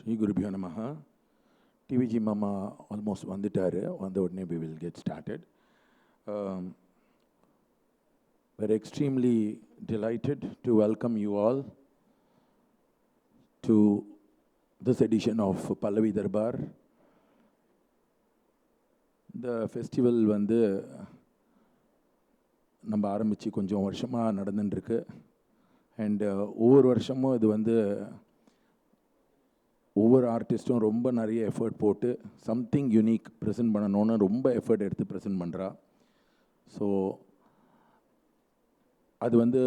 Shri Gurubhyo Namaha. TVG Mama almost vanditaru. Vanda udane we will get started. We're extremely delighted to welcome you all to this edition of Pallavi Darbar. The festival வந்து நம்ம ஆரம்பித்து கொஞ்சம் வருஷமாக நடந்துட்டுருக்கு. And ஒவ்வொரு வருஷமும் இது வந்து ஒவ்வொரு ஆர்டிஸ்ட்டும் ரொம்ப நிறைய எஃபர்ட் போட்டு சம்திங் யூனிக் ப்ரெசென்ட் பண்ணணுன்னு ரொம்ப எஃபர்ட் எடுத்து ப்ரெசென்ட் பண்ணுறா. ஸோ அது வந்து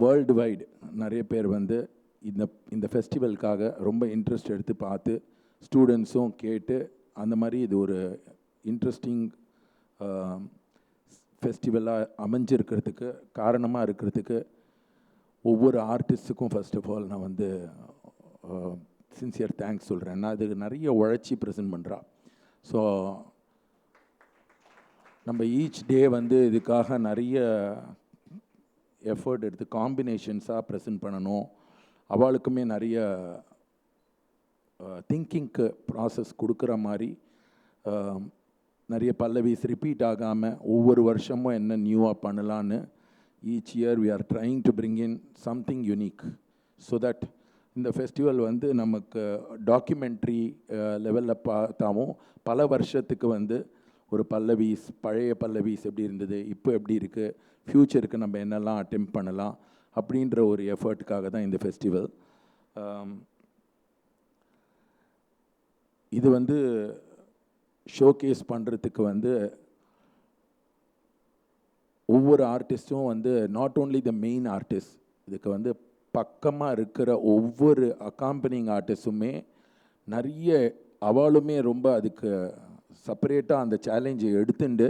வேர்ல்டு வைடு நிறைய பேர் வந்து இந்த ஃபெஸ்டிவலுக்காக ரொம்ப இன்ட்ரெஸ்ட் எடுத்து பார்த்து ஸ்டூடெண்ட்ஸும் கேட்டு அந்த மாதிரி இது ஒரு இன்ட்ரெஸ்டிங் ஃபெஸ்டிவலாக அமைஞ்சிருக்கிறதுக்கு காரணமாக இருக்கிறதுக்கு ஒவ்வொரு ஆர்டிஸ்ட்டுக்கும் ஃபர்ஸ்ட் ஆஃப் ஆல் நான் வந்து சின்சியர் தேங்க்ஸ் சொல்கிறேன். நான் அதுக்கு நிறைய உழைச்சி ப்ரெசென்ட் பண்ணுறா. ஸோ நம்ம ஈச் டே வந்து இதுக்காக நிறைய எஃபர்ட் எடுத்து காம்பினேஷன்ஸாக ப்ரெசென்ட் பண்ணணும். அவளுக்குமே நிறைய திங்கிங்க்கு ப்ராசஸ் கொடுக்குற மாதிரி நிறைய பல்லவிஸ் ரிப்பீட் ஆகாமல் ஒவ்வொரு வருஷமும் என்ன நியூவாக பண்ணலான்னு each year we are trying to bring in something unique so that இந்த ஃபெஸ்டிவல் வந்து நமக்கு டாக்குமெண்ட்ரி லெவலில் பார்த்தாவும் பல வருஷத்துக்கு வந்து ஒரு பல்லவிஸ் பழைய பல்லவிஸ் எப்படி இருந்தது, இப்போ எப்படி இருக்குது, ஃப்யூச்சருக்கு நம்ம என்னெல்லாம் அட்டெம்ப்ட் பண்ணலாம் அப்படின்ற ஒரு எஃபர்ட்டுக்காக தான் இந்த ஃபெஸ்டிவல். இது வந்து ஷோகேஸ் பண்ணுறதுக்கு வந்து ஒவ்வொரு ஆர்டிஸ்ட்டும் வந்து not only the main artist, இதுக்கு வந்து பக்கமாக இருக்கிற ஒவ்வொரு அக்காம்பனிங் ஆர்டிஸ்ட்டுமே நிறைய அவளுமே ரொம்ப அதுக்கு செப்பரேட்டாக அந்த சேலஞ்சை எடுத்துட்டு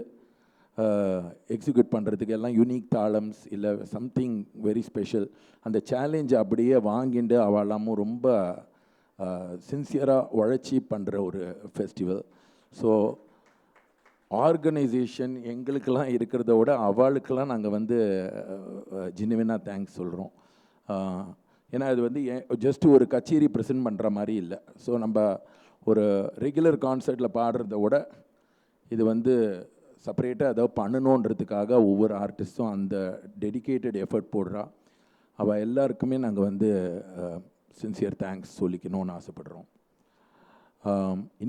எக்ஸிக்யூட் பண்ணுறதுக்கு எல்லாம் யூனிக் தாளம்ஸ் இல்லை சம்திங் வெரி ஸ்பெஷல் அந்த சேலஞ்சை அப்படியே வாங்கிட்டு அவளாமும் ரொம்ப சின்சியராக உழைச்சி பண்ணுற ஒரு ஃபெஸ்டிவல். ஸோ ஆர்கனைசேஷன் எங்களுக்கெல்லாம் இருக்கிறத விட அவளுக்கெல்லாம் நாங்கள் வந்து ஜெனுவினாக தேங்க்ஸ் சொல்கிறோம். ஏன்னா இது வந்து ஜஸ்ட் ஒரு கச்சேரி ப்ரெசென்ட் பண்ணுற மாதிரி இல்லை. ஸோ நம்ம ஒரு ரெகுலர் கான்சர்ட்டில் பாடுறத விட இது வந்து செப்பரேட்டாக ஏதாவது பண்ணணுன்றதுக்காக ஒவ்வொரு ஆர்டிஸ்ட்டும் அந்த டெடிக்கேட்டட் எஃபர்ட் போடுறா. அவள் எல்லாருக்குமே நாங்கள் வந்து சின்சியர் தேங்க்ஸ் சொல்லிக்கணும்னு ஆசைப்படுறோம்.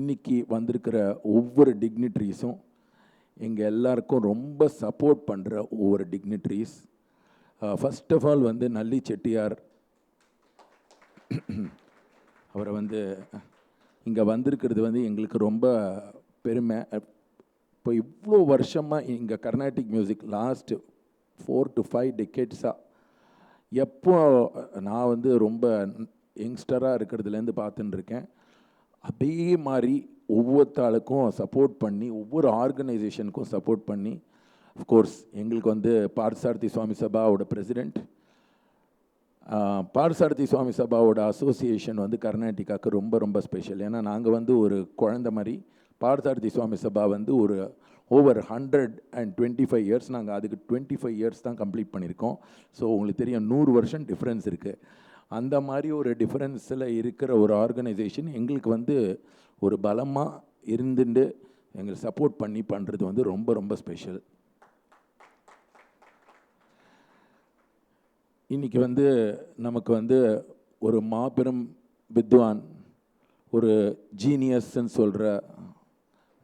இன்றைக்கி வந்திருக்கிற ஒவ்வொரு டிக்னிட்ரிஸும் எங்கள் எல்லாருக்கும் ரொம்ப சப்போர்ட் பண்ணுற ஒவ்வொரு டிக்னிட்ரிஸ். ஃபர்ஸ்ட் ஆஃப் ஆல் வந்து நல்லி செட்டியார் அவரை வந்து இங்கே வந்திருக்கிறது வந்து எங்களுக்கு ரொம்ப பெருமை. இப்போ இவ்வளோ வருஷமாக இங்கே கர்நாடிக் மியூசிக் லாஸ்ட் 4 to 5 டெக்கேட்ஸாக எப்போ நான் வந்து ரொம்ப யங்ஸ்டராக இருக்கிறதுலேருந்து பார்த்துன்னு இருக்கேன். அதே மாதிரி ஒவ்வொருத்தாளுக்கும் சப்போர்ட் பண்ணி ஒவ்வொரு ஆர்கனைசேஷனுக்கும் சப்போர்ட் பண்ணி அஃப்கோர்ஸ் எங்களுக்கு வந்து பார்த்தசாரதி சுவாமி சபாவோட பிரசிடெண்ட், பார்த்தசாரதி சுவாமி சபாவோட அசோசியேஷன் வந்து கர்நாடிகாவுக்கு ரொம்ப ரொம்ப ஸ்பெஷல். ஏன்னா நாங்கள் வந்து ஒரு குழந்த மாதிரி பார்த்தசாரதி சுவாமி சபா வந்து ஒரு ஓவர் 125 இயர்ஸ், நாங்கள் அதுக்கு 25 இயர்ஸ் தான் கம்ப்ளீட் பண்ணியிருக்கோம். ஸோ உங்களுக்கு தெரியும் 100 வருஷம் டிஃப்ரென்ஸ் இருக்குது. அந்த மாதிரி ஒரு டிஃப்ரென்ஸில் இருக்கிற ஒரு ஆர்கனைசேஷன் எங்களுக்கு வந்து ஒரு பலமாக இருந்துட்டு எங்களுக்கு சப்போர்ட் பண்ணி பண்ணுறது வந்து ரொம்ப ரொம்ப ஸ்பெஷல். இன்றைக்கி வந்து நமக்கு வந்து ஒரு மாபெரும் வித்வான், ஒரு ஜீனியஸ்ன்னு சொல்கிற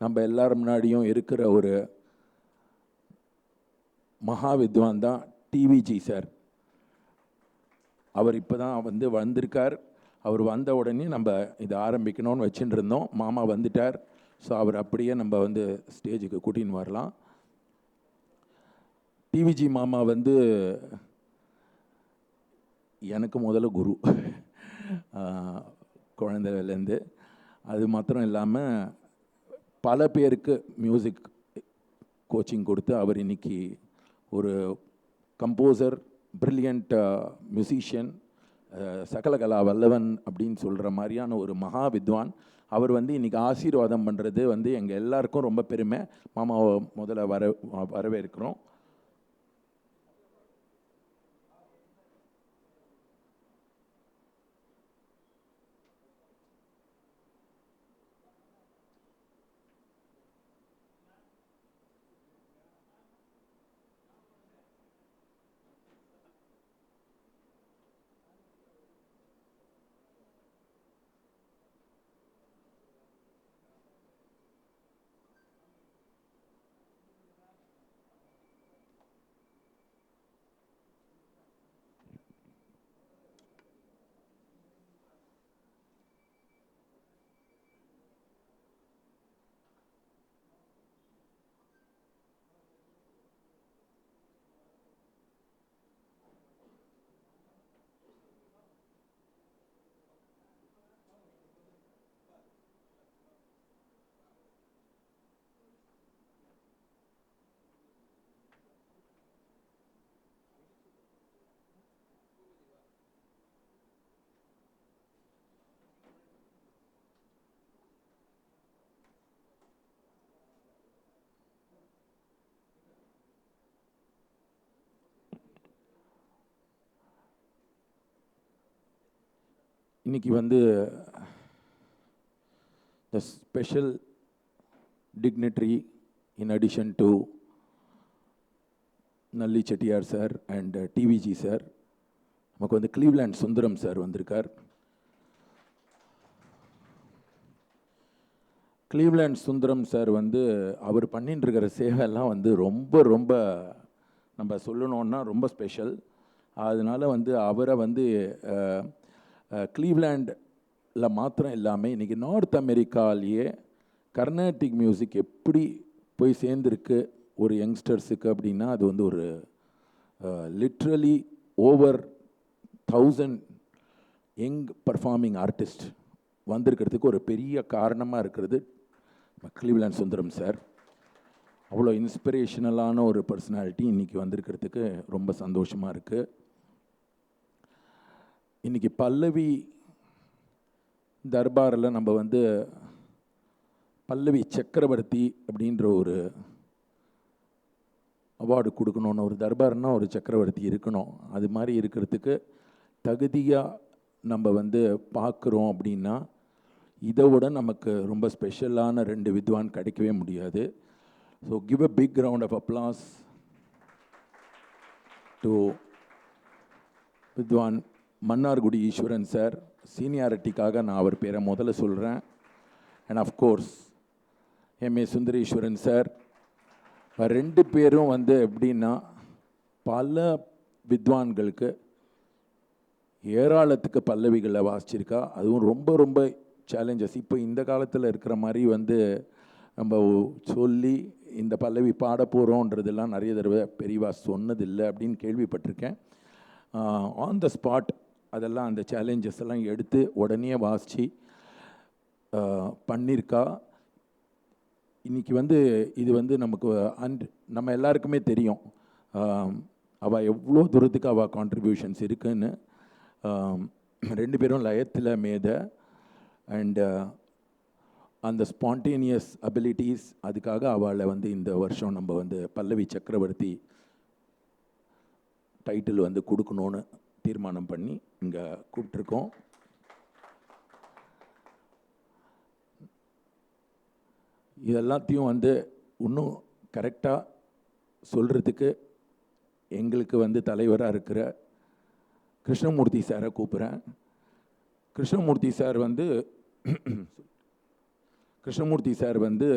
நம்ம எல்லாரும் முன்னாடியும் இருக்கிற ஒரு மகா வித்வான் தான் டிவிஜி சார். அவர் இப்போ தான் வந்து வந்திருக்கார். அவர் வந்த உடனே நம்ம இதை ஆரம்பிக்கணும்னு வச்சுட்டு இருந்தோம். மாமா வந்துட்டார். ஸோ அவர் அப்படியே நம்ம வந்து ஸ்டேஜுக்கு கூட்டின்னு வரலாம். டிவிஜி மாமா வந்து எனக்கு முதல்ல குரு குழந்தைலேருந்து. அது மாத்திரம் இல்லாமல் பல பேருக்கு மியூசிக் கோச்சிங் கொடுத்து அவர் இன்றைக்கி ஒரு கம்போசர், பிரில்லியண்ட் மியூசிஷியன், சகலகலா வல்லவன் அப்படின்னு சொல்கிற மாதிரியான ஒரு மகா வித்வான். அவர் வந்து இன்றைக்கி ஆசீர்வாதம் பண்ணுறது வந்து எங்கள் எல்லாருக்கும் ரொம்ப பெருமை. மாமாவை முதல்ல வரவேற்கிறோம். இன்னைக்கு வந்து the special dignitary in addition to Nalli Chettiar sir and TVG sir, நமக்கு வந்து கிளீவ்லேண்ட் சுந்தரம் சார் வந்திருக்கார். கிளீவ்லேண்ட் சுந்தரம் சார் வந்து அவர் பண்ணிட்டு இருக்கிற சேவையெல்லாம் வந்து ரொம்ப ரொம்ப நம்ம சொல்லணுன்னா ரொம்ப ஸ்பெஷல். அதனால் வந்து அவரை வந்து கிளீவ்லேண்டில் மாத்திரம் இல்லாமல் இன்றைக்கி நார்த் அமெரிக்காலேயே கர்நாடிக் மியூசிக் எப்படி போய் சேர்ந்துருக்கு ஒரு யங்ஸ்டர்ஸுக்கு அப்படின்னா அது வந்து ஒரு literally over 1000 young performing artist வந்திருக்கிறதுக்கு ஒரு பெரிய காரணமாக இருக்கிறது கிளீவ்லேண்ட் சுந்தரம் சார். அவ்வளோ இன்ஸ்பிரேஷனலான ஒரு பர்சனாலிட்டி இன்றைக்கி வந்திருக்கிறதுக்கு ரொம்ப சந்தோஷமாக இருக்குது. இன்றைக்கி பல்லவி தர்பாரில் நம்ம வந்து பல்லவி சக்கரவர்த்தி அப்படின்ற ஒரு அவார்டு கொடுக்கணுன்னு, ஒரு தர்பார்னால் ஒரு சக்கரவர்த்தி இருக்கணும், அது மாதிரி இருக்கிறதுக்கு தகுதியாக நம்ம வந்து பார்க்குறோம் அப்படின்னா இதை விட நமக்கு ரொம்ப ஸ்பெஷலான 2 வித்வான் கிடைக்கவே முடியாது. So give a big round of applause to வித்வான் மன்னார்குடி ஈஸ்வரன் சார். சீனியாரிட்டிக்காக நான் அவர் பேரை முதல்ல சொல்கிறேன். And of course MA Sundareswaran sir. 2 பேரும் வந்து எப்படின்னா பல வித்வான்களுக்கு ஏராளத்துக்கு பல்லவிகளை வாசிச்சிருக்கா. அதுவும் ரொம்ப ரொம்ப சேலஞ்சஸ். இப்போ இந்த காலத்தில் இருக்கிற மாதிரி வந்து நம்ம சொல்லி இந்த பல்லவி பாட போகிறோன்றதெல்லாம் நிறைய தடவை பெரியவா சொன்னதில்லை அப்படின்னு கேள்விப்பட்டிருக்கேன். ஆன் த ஸ்பாட் அதெல்லாம் அந்த சேலஞ்சஸ் எல்லாம் எடுத்து உடனே வாசித்து பண்ணியிருக்கா. இன்றைக்கி வந்து இது வந்து நமக்கு நம்ம எல்லாருக்குமே தெரியும் அவள் எவ்வளோ தூரத்துக்கு அவள் கான்ட்ரிபியூஷன்ஸ் இருக்குன்னு. 2 பேரும் லயத்தில் மேத அண்ட் அந்த ஸ்பான்டேனியஸ் அபிலிட்டிஸ், அதுக்காக அவளை வந்து இந்த வருஷம் நம்ம வந்து பல்லவி சக்கரவர்த்தி டைட்டில் வந்து கொடுக்கணுன்னு தீர்மானம் பண்ணி இங்கே கூப்பிட்ருக்கோம். இதெல்லாத்தையும் வந்து இன்னும் கரெக்டாக சொல்கிறதுக்கு எங்களுக்கு வந்து தலைவராக இருக்கிற கிருஷ்ணமூர்த்தி சாரை கூப்பிட்றேன். கிருஷ்ணமூர்த்தி சார் வந்து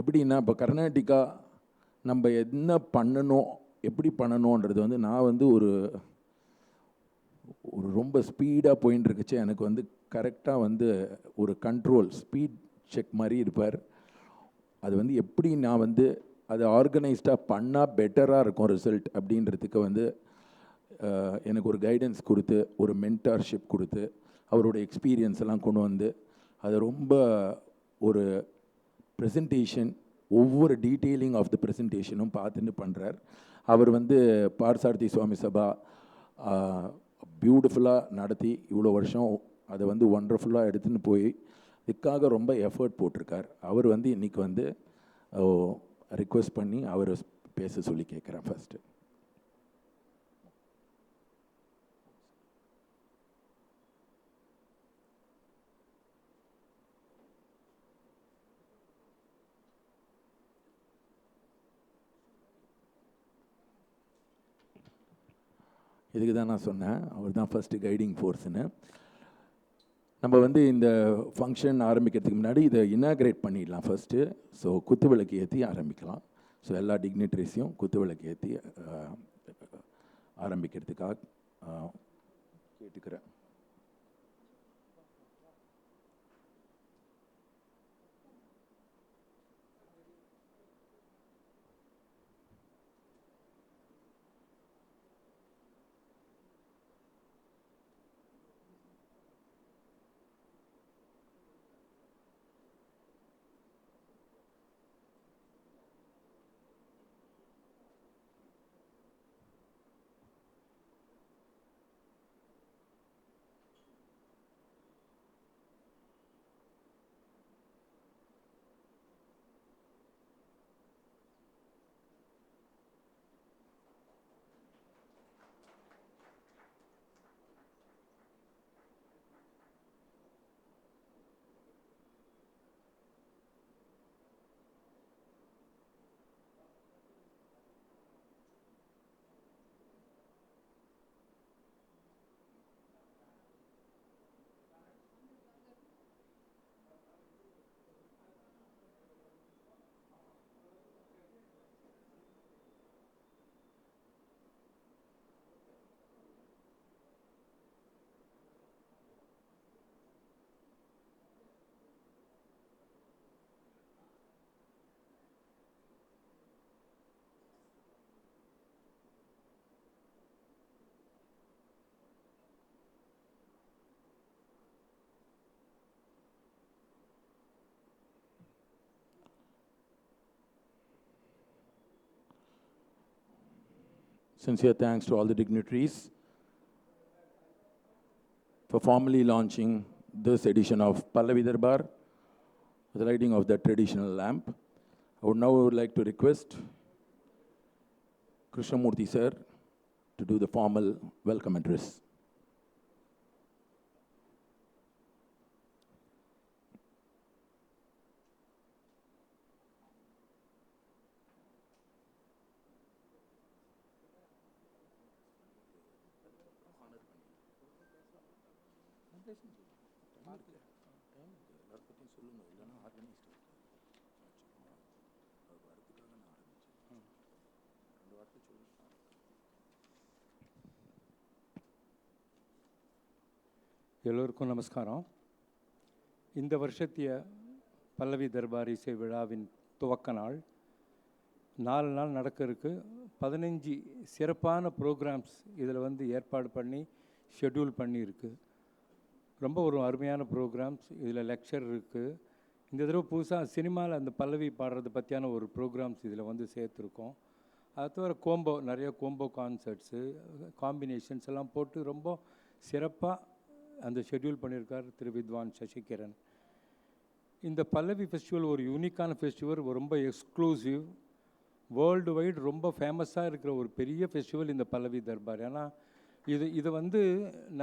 எப்படின்னா இப்போ கர்நாடிக்கா நம்ம என்ன பண்ணணும் எப்படி பண்ணணுன்றது வந்து நான் வந்து ஒரு ரொம்ப ஸ்பீடாக போயின்னு இருக்குச்சு. எனக்கு வந்து கரெக்டாக வந்து ஒரு கண்ட்ரோல் ஸ்பீட் செக் மாதிரி இருப்பார். அது வந்து எப்படி நான் வந்து அதை ஆர்கனைஸ்டாக பண்ணால் பெட்டராக இருக்கும் ரிசல்ட் அப்படின்றதுக்கு வந்து எனக்கு ஒரு கைடன்ஸ் கொடுத்து ஒரு மென்டார்ஷிப் கொடுத்து அவரோட எக்ஸ்பீரியன்ஸ் எல்லாம் கொண்டு வந்து அதை ரொம்ப ஒரு ப்ரெசன்டேஷன் ஒவ்வொரு டீட்டெயிலிங் ஆஃப் த ப்ரெசன்டேஷனும் பார்த்துட்டு பண்ணுறார். அவர் வந்து பார்சாரதி சுவாமி சபா பியூட்டிஃபுல்லாக நடத்தி இவ்வளோ வருஷம் அதை வந்து ஒண்டர்ஃபுல்லாக எடுத்துன்னு போய் இதுக்காக ரொம்ப எஃபர்ட் போட்டிருக்கார். அவர் வந்து இன்றைக்கி வந்து ரிக்வெஸ்ட் பண்ணி அவர் பேச சொல்லி கேட்குறேன். ஃபஸ்ட்டு இதுக்கு தான் நான் சொன்னேன், அவர் தான் ஃபஸ்ட்டு கைடிங் ஃபோர்ஸ்னு. நம்ம வந்து இந்த ஃபங்க்ஷன் ஆரம்பிக்கிறதுக்கு முன்னாடி இதை இனாக்ரேட் பண்ணிடலாம் ஃபஸ்ட்டு. ஸோ குத்துவிளக்கு ஏற்றி ஆரம்பிக்கலாம். ஸோ எல்லா டிக்னிட்ரிஸையும் குத்துவிளக்கு ஏற்றி ஆரம்பிக்கிறதுக்காக கேட்டுக்கிறேன். Sincere thanks to all the dignitaries for formally launching this edition of Pallavi Darbar, the lighting of the traditional lamp. I would now like to request Krishnamurthy sir to do the formal welcome address. எல்லோருக்கும் நமஸ்காரம். இந்த வருஷத்திய பல்லவி தர்பார் இசை விழாவின் துவக்க நாள் 4 நாள் நடக்க இருக்கு. 15 சிறப்பான ப்ரோக்ராம்ஸ் இதில் ஏற்பாடு பண்ணி ஷெட்யூல் பண்ணியிருக்கு. ரொம்ப ஒரு அருமையான ப்ரோக்ராம்ஸ். இதில் லெக்சர் இருக்குது. இந்த தடவை புதுசாக சினிமாவில் அந்த பல்லவி பாடுறது பற்றியான ஒரு ப்ரோக்ராம்ஸ் இதில் சேர்த்துருக்கோம். அது தவிர நிறைய கோம்போ கான்சர்ட்ஸு காம்பினேஷன்ஸ் எல்லாம் போட்டு ரொம்ப சிறப்பாக அந்த ஷெட்யூல் பண்ணியிருக்கார் திரு வித்வான் சசிகிரண். இந்த பல்லவி ஃபெஸ்டிவல் ஒரு யூனிக்கான ஃபெஸ்டிவல், ரொம்ப எக்ஸ்க்ளூசிவ், வேர்ல்டு வைடு ரொம்ப ஃபேமஸாக இருக்கிற ஒரு பெரிய ஃபெஸ்டிவல் இந்த பல்லவி தர்பார். ஏன்னா இது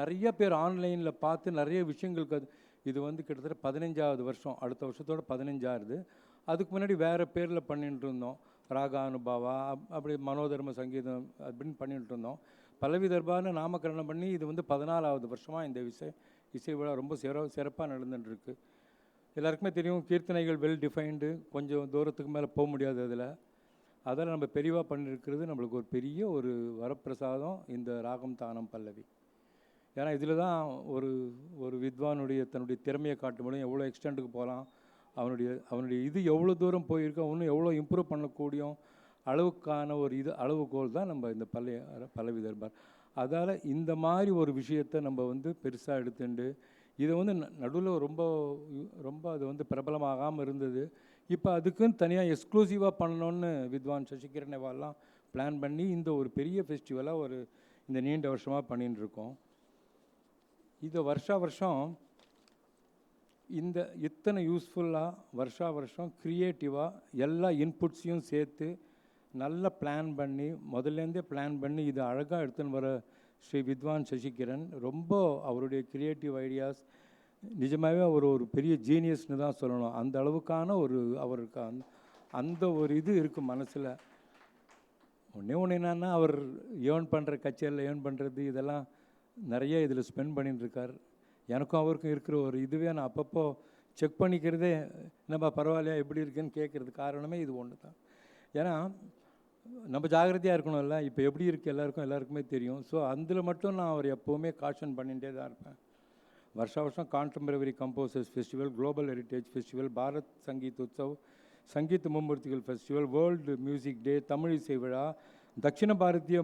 நிறைய பேர் ஆன்லைனில் பார்த்து நிறைய விஷயங்களுக்கு இது கிட்டத்தட்ட 15வது வருஷம். அடுத்த வருஷத்தோட 15ஆகுது. அதுக்கு முன்னாடி வேறு பேரில் பண்ணிட்டு இருந்தோம். ராகா அனுபாவா, அப்படி மனோதர்ம சங்கீதம் அப்படின்னு பண்ணிட்டு இருந்தோம். பல்லவி தர்பார்னு நாமகரணம் பண்ணி இது 14வது வருஷமாக இந்த இசை விழா ரொம்ப சிறப்பாக நடந்துட்டுருக்கு. எல்லாருக்குமே தெரியும், கீர்த்தனைகள் வெல் டிஃபைன்டு, கொஞ்சம் தூரத்துக்கு மேலே போக முடியாது. அதில் நம்ம பெரிவாக பண்ணியிருக்கிறது நம்மளுக்கு ஒரு பெரிய ஒரு வரப்பிரசாதம் இந்த ராகம் தானம் பல்லவி. ஏன்னா இதில் தான் ஒரு வித்வானுடைய தன்னுடைய திறமையை காட்ட முடியும், எவ்வளோ எக்ஸ்டெண்டுக்கு போகலாம், அவனுடைய இது எவ்வளோ தூரம் போயிருக்கோம், இன்னும் எவ்வளோ இம்ப்ரூவ் பண்ணக்கூடிய அளவுக்கான ஒரு அளவுகோல் தான் நம்ம இந்த பல்லவி தர்பார். அதால் இந்த மாதிரி ஒரு விஷயத்தை நம்ம பெருசாக எடுத்துட்டு இதை நடுவில் ரொம்ப அது பிரபலமாகாமல் இருந்தது. இப்போ அதுக்குன்னு தனியாக எக்ஸ்க்ளூசிவாக பண்ணணுன்னு வித்வான் சசிகிரண் எல்லாம் பிளான் பண்ணி இந்த ஒரு பெரிய ஃபெஸ்டிவலாக இந்த நீண்ட வருஷமாக பண்ணின்னு இருக்கோம். இதை வருஷம் இந்த இத்தனை யூஸ்ஃபுல்லாக வருஷம் க்ரியேட்டிவாக எல்லா இன்புட்ஸையும் சேர்த்து நல்லா பிளான் பண்ணி முதல்லேருந்தே பிளான் பண்ணி இதை அழகாக எடுத்துன்னு வர ஸ்ரீ வித்வான் சசிகிரண் ரொம்ப அவருடைய க்ரியேட்டிவ் ஐடியாஸ் நிஜமாகவே அவர் ஒரு பெரிய ஜீனியஸ்னு தான் சொல்லணும். அந்த அளவுக்கான அவருக்கு அந்த ஒரு இது இருக்குது மனசில். ஒன்று என்னன்னா, அவர் ஏர்ன் பண்ணுற கச்சேரியில் ஏர்ன் பண்ணுறது இதெல்லாம் நிறைய இதில் ஸ்பெண்ட் பண்ணிட்டுருக்கார். எனக்கும் அவருக்கும் இருக்கிற ஒரு இதுவே நான் அப்பப்போ செக் பண்ணிக்கிறதே, நம்ம பரவாயில்லையா எப்படி இருக்குன்னு கேட்குறது காரணமே இது ஒன்று தான். ஏன்னா நம்ம ஜாகிரதையாக இருக்கணும்ல. இப்போ எப்படி இருக்குது எல்லாருக்குமே தெரியும். ஸோ அதில் மட்டும் நான் அவர் எப்போவுமே காஷன் பண்ணிகிட்டே தான் இருப்பேன். வருஷம் contemporary composers festival, global heritage festival, Bharat Sangeet Utsav, Sangeet மும்மூர்த்திகள் festival, world music day, Tamil இசை விழா, தட்சிண பாரதிய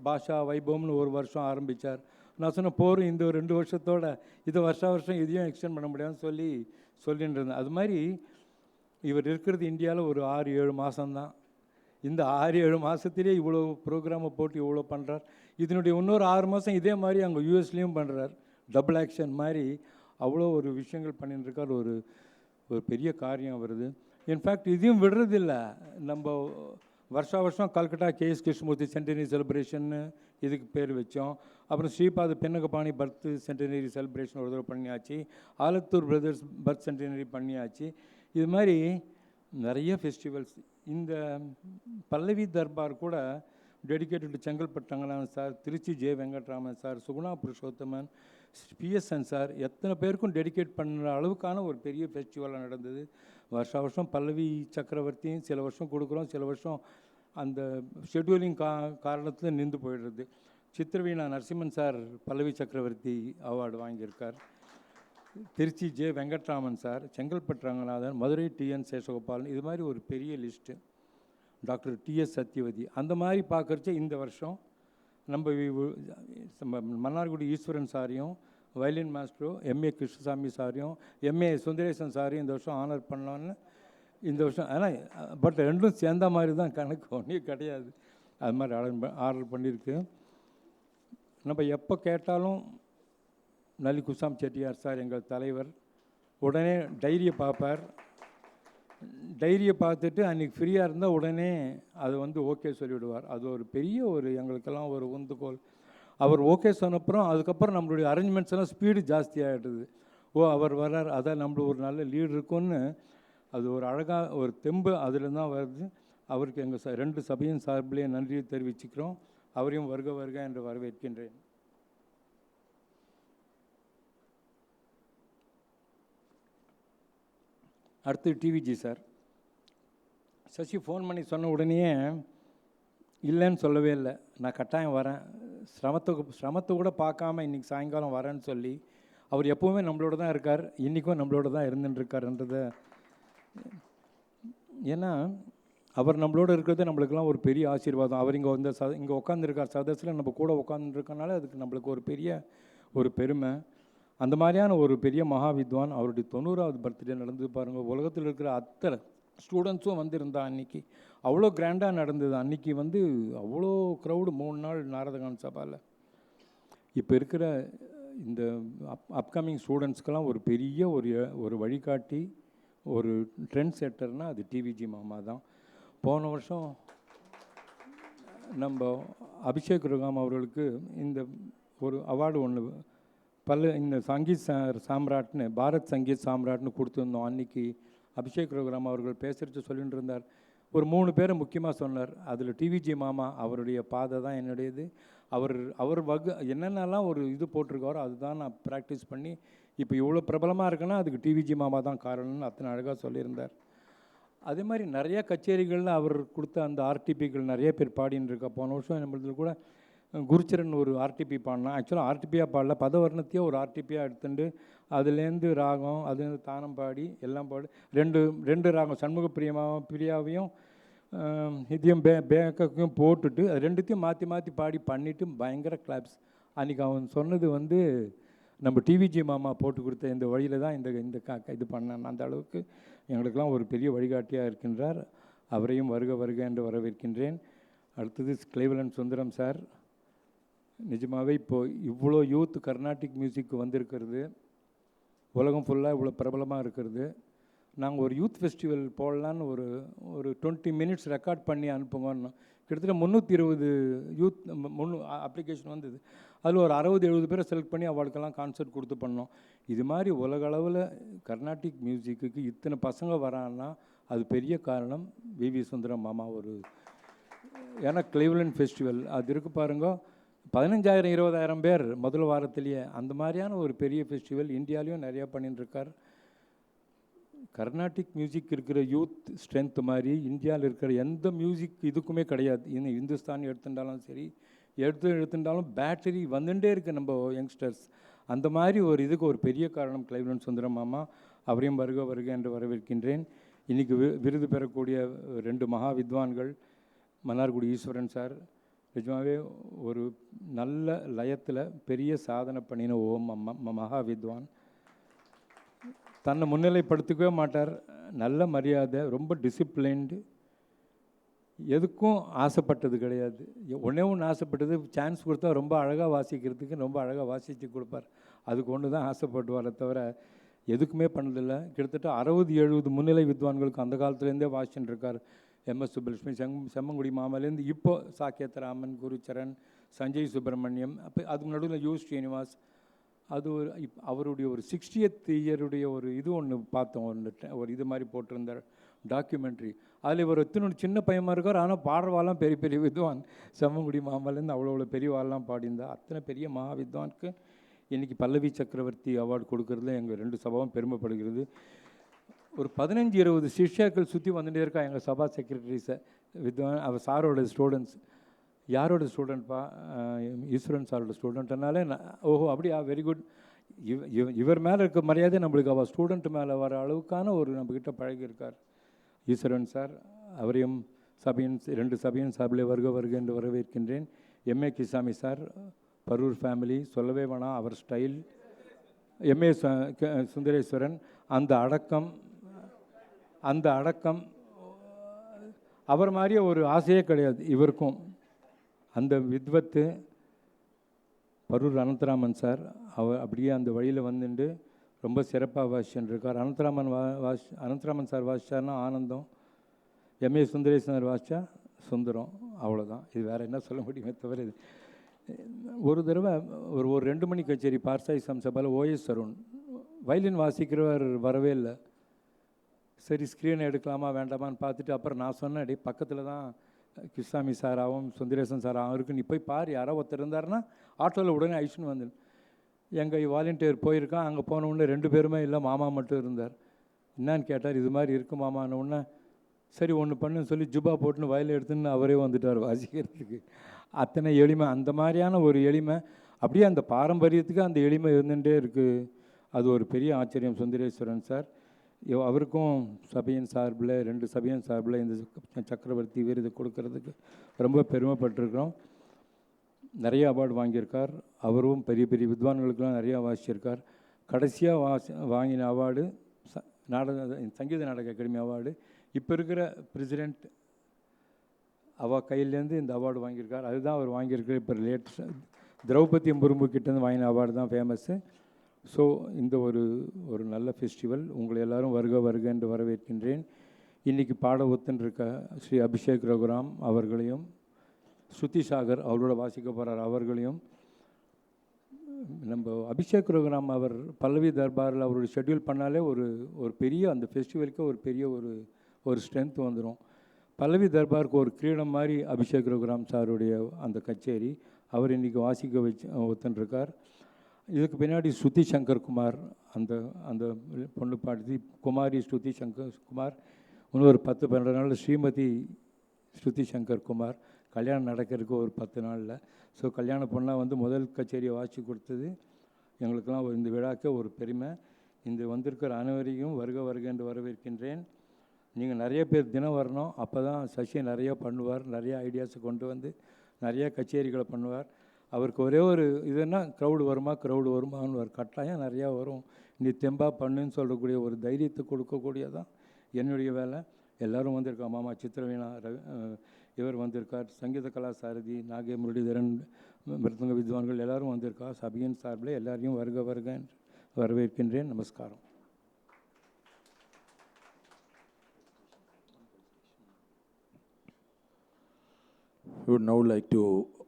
பாஷா வைபவம்னு ஒரு வருஷம் ஆரம்பித்தார். நான் சொன்ன போரும் இந்த ஒரு 2 வருஷத்தோட இது வருஷம் இதையும் எக்ஸ்டெண்ட் பண்ண முடியாதுன்னு சொல்லிட்டு இருந்தேன். அது மாதிரி இவர் இருக்கிறது இந்தியாவில் ஒரு 6-7 மாதம்தான். இந்த 6-7 மாதத்துலேயே இவ்வளோ ப்ரோக்ராமை போட்டு இவ்வளோ பண்ணுறார். இதனுடைய இன்னொரு 6 மாதம் இதே மாதிரி அங்கே யூஎஸ்லேயும் பண்ணுறார். டபுள் ஆக்ஷன் மாதிரி அவ்வளோ ஒரு விஷயங்கள் பண்ணிட்டுருக்கார். ஒரு பெரிய காரியம் வருது. இன்ஃபேக்ட் இதையும் விடுறதில்லை. நம்ம வருஷம் கல்கட்டா கேஎஸ் கிருஷ்ணமூர்த்தி சென்டனரி செலிப்ரேஷன்னு இதுக்கு பேர் வச்சோம். அப்புறம் ஸ்ரீபாத பென்னகபாணி பர்த் சென்டனரி செலிப்ரேஷன் ஒரு தடவை பண்ணியாச்சு. ஆலத்தூர் பிரதர்ஸ் பர்த் சென்டனரி பண்ணியாச்சு. இது மாதிரி நிறைய ஃபெஸ்டிவல்ஸ். இந்த பல்லவி தர்பார் கூட dedicated to Chengalpattu Ranganathan sir, Tiruchi J Venkatraman sir, Suguna Purushothaman, BSN sir, எத்தனை பேருக்கும் டெடிகேட் பண்ணுற அளவுக்கான ஒரு பெரிய ஃபெஸ்டிவலாக நடந்தது. வருஷம் பல்லவி சக்கரவர்த்தியும் சில வருஷம் கொடுக்குறோம், சில வருஷம் அந்த ஷெட்யூலிங் காரணத்தில் நின்று போயிடுறது. சித்திரவீணா நரசிம்மன் சார் பல்லவி சக்கரவர்த்தி அவார்டு வாங்கியிருக்கார். Trichy J Venkatraman sir, Chengalpattu Ranganathan, Madurai TN Seshagopalan, இது மாதிரி ஒரு பெரிய லிஸ்ட்டு. Doctor DS Satyavati. அந்த மாதிரி பார்க்குறச்ச இந்த வருஷம் நம்ம மன்னார்குடி ஈஸ்வரன் சாரையும், வயலின் மாஸ்டரும் எம்ஏ கிருஷ்ணசாமி சாரையும், எம்ஏ சுந்தரேசன் சாரையும் இந்த வருஷம் ஆனர் பண்ணலான்னு இந்த வருஷம். ஆனால் பட் ரெண்டும் சேர்ந்த மாதிரி தான் கணக்கு, ஒன்றே கிடையாது. அது மாதிரி ஆர்டர் பண்ணியிருக்கு. நம்ம எப்போ கேட்டாலும் நல்லி குசாம் செட்டியார் சார் எங்கள் தலைவர் உடனே டைரியை பார்ப்பார். டைரியை பார்த்துட்டு அன்றைக்கி ஃப்ரீயாக இருந்தால் உடனே அது வந்து ஓகே சொல்லிவிடுவார். அது ஒரு பெரிய ஒரு எங்களுக்கெல்லாம் ஒரு உந்துகோல். அவர் ஓகே சொன்னப்புறம் அதுக்கப்புறம் நம்மளுடைய அரேஞ்ச்மெண்ட்ஸ் எல்லாம் ஸ்பீடு ஜாஸ்தியாகிடுது. அவர் வர்றார், அதான் நம்மளுக்கு ஒரு நல்ல லீடு இருக்குன்னு அது ஒரு அழகாக ஒரு தெம்பு அதில் தான் வருது. அவருக்கு எங்கள் 2 சபையின் சார்பிலே நன்றியை தெரிவிச்சுக்கிறோம். அவரையும் வருக வருக என்று வரவேற்கின்றேன். அடுத்து டிவிஜி சார். சசி ஃபோன் பண்ணி சொன்ன உடனே இல்லைன்னு சொல்லவே இல்லை. நான் கட்டாயம் வரேன், சிரமத்தை கூட பார்க்காம இன்றைக்கி சாயங்காலம் வரேன்னு சொல்லி அவர் எப்போவுமே நம்மளோட தான் இருக்கார். இன்றைக்கும் நம்மளோட தான் இருந்துட்டுருக்காருன்றதை, ஏன்னா அவர் நம்மளோட இருக்கிறது நம்மளுக்கெல்லாம் ஒரு பெரிய ஆசீர்வாதம். அவர் இங்கே வந்து இங்கே உட்காந்துருக்கார் சதஸில், நம்ம கூட உட்காந்துருக்கனால அதுக்கு நம்மளுக்கு ஒரு பெரிய ஒரு பெருமை. அந்த மாதிரியான ஒரு பெரிய மகாவித்வான். அவருடைய 90வது பர்த்டே நடந்தது பாருங்கள். உலகத்தில் இருக்கிற அத்தனை ஸ்டூடெண்ட்ஸும் வந்திருந்தா அன்றைக்கி. அவ்வளோ கிராண்டாக நடந்தது அன்றைக்கி. வந்து அவ்வளோ க்ரௌடு 3 நாள் நாரதகான் சபாவில். இப்போ இருக்கிற இந்த அப்கமிங் ஸ்டூடெண்ட்ஸ்க்கெல்லாம் ஒரு பெரிய ஒரு வழிகாட்டி, ஒரு ட்ரெண்ட் செட்டர்னால் அது டிவிஜி மாமா தான். போன வருஷம் நம்ம அபிஷேக் ருகாம் அவர்களுக்கு இந்த ஒரு அவார்டு ஒன்று இந்த சங்கீத் சாம்ராட்னு, பாரத் சங்கீத் சாம்ராட்னு கொடுத்துருந்தோம். அன்றைக்கி அபிஷேக் ருகாம் அவர்கள் பேசுகிறது சொல்லிட்டு இருந்தார். ஒரு 3 பேரை முக்கியமாக சொன்னார். அதில் டிவிஜி மாமா அவருடைய பாதை தான் என்னுடையது. அவர் என்னென்னலாம் ஒரு இது போட்டிருக்காரோ அதுதான் நான் ப்ராக்டிஸ் பண்ணி இப்போ இவ்வளோ பிரபலமாக இருக்குன்னா அதுக்கு டிவிஜி மாமா தான் காரணம்னு அத்தனை அழகாக சொல்லியிருந்தார். அதே மாதிரி நிறையா கச்சேரிகளில் அவர் கொடுத்த அந்த ஆர்டிபிகள் நிறைய பேர் பாடின்னு இருக்கா. போன வருஷம் நம்மளது கூட குருச்சரன் ஒரு ஆர்டிபி பாடினா. ஆக்சுவலாக ஆர்டிபியாக பாடல, பதவர்ணத்தையே ஒரு ஆர்டிபியாக எடுத்துட்டு அதுலேருந்து ராகம், அதுலேருந்து தானம் பாடி எல்லாம் பாடி 2 ராகம் சண்முக பிரியாவையும் இதையும் பேக்கையும் போட்டுட்டு அது 2த்தையும் மாற்றி பாடி பண்ணிவிட்டு பயங்கர கிளாப்ஸ். அன்றைக்கி அவன் சொன்னது வந்து நம்ம டிவிஜி மாமா போட்டு கொடுத்த இந்த வழியில் தான் இந்த இது பண்ணான். அந்த அளவுக்கு எங்களுக்கெல்லாம் ஒரு பெரிய வழிகாட்டியாக இருக்கின்றார். அவரையும் வருக வருக என்று வரவேற்கின்றேன். அடுத்தது கிளைவலன் சுந்தரம் சார். நிஜமாகவே இப்போது இவ்வளோ யூத் கர்நாடிக் மியூசிக்கு வந்திருக்கிறது, உலகம் ஃபுல்லாக இவ்வளோ பிரபலமாக இருக்கிறது. நாங்கள் ஒரு யூத் ஃபெஸ்டிவல் போடலான்னு ஒரு 20 மினிட்ஸ் ரெக்கார்ட் பண்ணி அனுப்புங்கன்னு கிட்டத்தட்ட 320 யூத் அப்ளிகேஷன் வந்தது. அதில் ஒரு 60-70 பேரை செலக்ட் பண்ணி அவளுக்கெல்லாம் கான்சர்ட் கொடுத்து பண்ணோம். இது மாதிரி உலக அளவில் கர்நாடிக் மியூசிக்கு இத்தனை பசங்க வரான்னா அது பெரிய காரணம் விவி சுந்தரம் மாமா. ஏன்னா கிளைவ்லண்ட் ஃபெஸ்டிவல் அது இருக்குது பாருங்க, 15,000-20,000 பேர் முதல் வாரத்திலேயே. அந்த மாதிரியான ஒரு பெரிய ஃபெஸ்டிவல் இந்தியாவிலையும் நிறையா பண்ணிட்டுருக்கார். கர்நாடிக் மியூசிக் இருக்கிற யூத் ஸ்ட்ரென்த் மாதிரி இந்தியாவில் இருக்கிற எந்த மியூசிக் இதுக்குமே கிடையாது. இன்னும் இந்துஸ்தான் எடுத்துட்டாலும் சரி, எடுத்துட்டாலும் பேட்டரி வந்துட்டே இருக்குது நம்ம யங்ஸ்டர்ஸ். அந்த மாதிரி ஒரு இதுக்கு ஒரு பெரிய காரணம் கிளைவலன் சுந்தரம் மாமா. அவரையும் வருக வருக என்று வரவேற்கின்றேன். இன்றைக்கி விருது பெறக்கூடிய 2 மகா வித்வான்கள், மன்னார்குடி ஈஸ்வரன் சார் நிஜமாகவே ஒரு நல்ல லயத்தில் பெரிய சாதனை பண்ணின மகா வித்வான். தன்னை முன்னிலைப்படுத்திக்கவே மாட்டார், நல்ல மரியாதை, ரொம்ப டிசிப்ளின்டு, எதுக்கும் ஆசைப்பட்டது கிடையாது. ஒன்றே ஆசைப்பட்டது, சான்ஸ் கொடுத்தா ரொம்ப அழகாக வாசிக்கிறதுக்கு ரொம்ப அழகாக வாசித்து கொடுப்பார். அதுக்கு ஒன்று தான் ஆசைப்படுவாரை தவிர எதுக்குமே பண்ணதில்லை. கிட்டத்தட்ட 60-70 முன்னிலை வித்வான்களுக்கு அந்த காலத்துலேருந்தே வாசிச்சுட்டு இருக்கார். MS சுப்பலட்சுமி, செம்மங்குடி மாமாலேருந்து இப்போ சாக்கேத்தராமன், குருச்சரன், சஞ்சய் சுப்பிரமணியம், அப்போ அதுக்கு நடுவில் U ஸ்ரீனிவாஸ். அது அவருடைய ஒரு 60th இயருடைய ஒரு இது ஒன்று பார்த்தோம். ஒரு இது மாதிரி போட்டிருந்தார் டாக்குமெண்ட்ரி. அதில் இவர் சின்ன பையமாக இருக்கார், ஆனால் பாடுறவாலாம் பெரிய பெரிய வித்வான். செம்மங்குடி மாமாலேருந்து அவ்வளோ பெரிய வாழலாம் பாடியிருந்தார். அத்தனை பெரிய மகா வித்வானுக்கு இன்றைக்கி பல்லவி சக்கரவர்த்தி அவார்டு கொடுக்கறதுல எங்கள் 2 சபாவும் பெருமைப்படுகிறது. ஒரு 15-20 சிஷ்யாக்கள் சுற்றி வந்துட்டே இருக்கா எங்கள் சபா செக்ரட்டரிஸை வித்வான். அவர் சாரோட ஸ்டூடெண்ட்ஸ். யாரோட ஸ்டூடெண்ட்ப்பா? ஈஸ்வரன் சாரோட ஸ்டூடெண்ட்னாலே ஓஹோ அப்படியா, வெரி குட். இவர் மேலே இருக்க மரியாதை நம்மளுக்கு அவள் ஸ்டூடெண்ட் மேலே வர அளவுக்கான ஒரு நம்மக்கிட்ட பழகியிருக்கார் ஈஸ்வரன் சார். அவரையும் 2 சபையின் சார்பில் வருக வருக என்று வரவேற்கின்றேன். MA Kisame sir, Parur family, சொல்லவே வேணாம் அவர் ஸ்டைல். MA சுந்தரேஸ்வரன், அந்த அடக்கம் அவர் மாதிரியே ஒரு ஆசையே கிடையாது இவருக்கும். அந்த வித்வத்து பரூர் அனந்தராமன் சார், அவர் அப்படியே அந்த வழியில் வந்துட்டு ரொம்ப சிறப்பாக வாசிச்சுட்டு இருக்கார். அனந்தராமன் சார் வாசிச்சார்னா ஆனந்தம், எம்ஏ சுந்தரேசன் சார் வாசித்தா சுந்தரம், அவ்வளோதான். இது வேறு என்ன சொல்ல முடியுமே தவிர இது. ஒரு தடவை ஒரு 2 மணி கச்சேரி பார்சாய் சம்சபாவில் ஓஎஸ் அருண் வயலின் வாசிக்கிறவர் வரவே இல்லை. சரி ஸ்க்ரீன் எடுக்கலாமா வேண்டாமான்னு பார்த்துட்டு அப்புறம் நான் சொன்னேன், அடி பக்கத்தில் தான் கிருஷ்ணாமி சாராவும் சுந்தரேசன் சாராவும் இருக்கு, நீ போய் பாரு, யாரோ ஒருத்தர் இருந்தாருன்னா ஆட்டோவில் உடனே ஐஷன் வந்து. எங்கள் வாலண்டியர் போயிருக்கான், அங்கே போன உடனே 2 பேருமே இல்லை, மாமா மட்டும் இருந்தார். என்னான்னு கேட்டார், இது மாதிரி இருக்கு மாமான்னு. உடனே சரி ஒன்று பண்ணுன்னு சொல்லி ஜுபா போட்டுன்னு வயலில் எடுத்துன்னு அவரே வந்துட்டார் வாசிக்கிறதுக்கு. அத்தனை எளிமை, அந்த மாதிரியான ஒரு எளிமை, அப்படியே அந்த பாரம்பரியத்துக்கு அந்த எளிமை இருந்துகிட்டே இருக்குது. அது ஒரு பெரிய ஆச்சரியம் சுந்தரேஸ்வரன் சார். அவருக்கும் சபையின் சார்பில் 2 சபையின் சார்பில் இந்த சக்கரவர்த்தி விருது கொடுக்கறதுக்கு ரொம்ப பெருமைப்பட்டிருக்கிறோம். நிறைய அவார்டு வாங்கியிருக்கார். அவரும் பெரிய பெரிய வித்வான்களுக்கெல்லாம் நிறையா வாசிச்சிருக்கார். கடைசியாக வாங்கின அவார்டு சங்கீத நாடக அகாடமி அவார்டு. இப்போ இருக்கிற பிரசிடெண்ட் அவள் கையிலேருந்து இந்த அவார்டு வாங்கியிருக்கார். அதுதான் அவர் வாங்கியிருக்கார். இப்போ லேட்டஸ்ட் திரௌபதி முர்மு கிட்டேருந்து வாங்கின அவார்டு தான் ஃபேமஸ்ஸு. ஸோ இந்த ஒரு நல்ல ஃபெஸ்டிவல், உங்களை எல்லோரும் வருக என்று வரவேற்கின்றேன். இன்றைக்கி பாட ஒத்துன்றிருக்க ஸ்ரீ அபிஷேக் ரகுராம் அவர்களையும், ஸ்ருதி சாகர் அவரோட வாசிக்க போகிறார் அவர்களையும், நம்ம அபிஷேக் ரகுராம் அவர் பல்லவி தர்பாரில் அவரோட ஷெட்யூல் பண்ணாலே ஒரு பெரிய அந்த ஃபெஸ்டிவலுக்கு ஒரு பெரிய ஒரு ஸ்ட்ரென்த் வந்துடும். பல்லவி தர்பாருக்கு ஒரு கிரீடம் மாதிரி அபிஷேக் ரகுராம் சாருடைய அந்த கச்சேரி அவர் இன்றைக்கி வாசிக்க ஒத்துன்றிருக்கார். இதுக்கு பின்னாடி ஸ்ருதி சங்கர் குமார், அந்த பொண்ணு பாடி குமாரி ஸ்ருதி சங்கர் குமார், இன்னொரு 10-12 நாளில் ஸ்ரீமதி ஸ்ருதி சங்கர் குமார். கல்யாணம் நடக்கிறதுக்கு ஒரு 10 நாளில். ஸோ கல்யாண பொண்ணாக வந்து முதல் கச்சேரியை வாசி கொடுத்தது எங்களுக்கெல்லாம் இந்த விழாக்க ஒரு பெருமை. இந்த வந்திருக்கிற அனைவரையும் வருக என்று வரவேற்கின்றேன். நீங்கள் நிறைய பேர் தினம் வரணும், அப்போ தான் சசி நிறையா பண்ணுவார், நிறைய ஐடியாஸை கொண்டு வந்து நிறைய கச்சேரிகளை பண்ணுவார். அவருக்கு ஒரே ஒரு இதுன்னா க்ரௌடு வருமான்னு ஒரு கட்டாயம் நிறையா வரும். நீ தெம்பா பண்ணுன்னு சொல்லக்கூடிய ஒரு தைரியத்தை கொடுக்கக்கூடியதான் என்னுடைய வேலை. எல்லோரும் வந்திருக்கா, மாமா சித்திரவீணா இவர் வந்திருக்கார், சங்கீத கலா சாரதி நாகே முரளிதரன், மிருதங்க வித்வான்கள் எல்லோரும் வந்திருக்கா. சபையின் சார்பில் எல்லாரையும் வருக என்று வரவேற்கின்றேன். நமஸ்காரம். We would now like to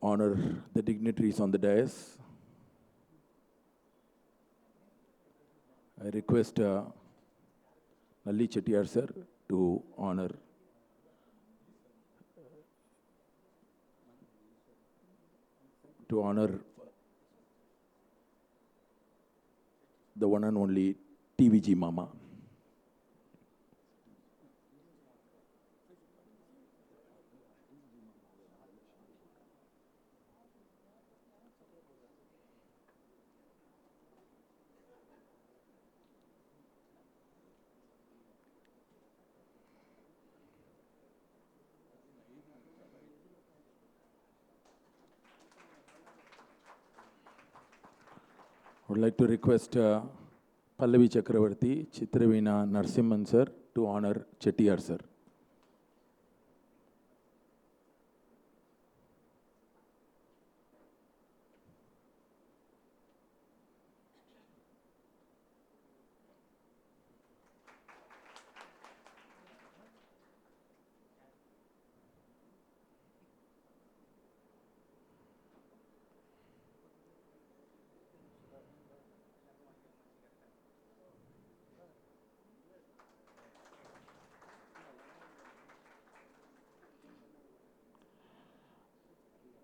honor the dignitaries on the dais. I request Nalli Chettiar sir to honor the one and only TVG Mama. I would like to request Pallavi Chakravarti, Chitraveena Narsimhan sir to honor Chettiar sir.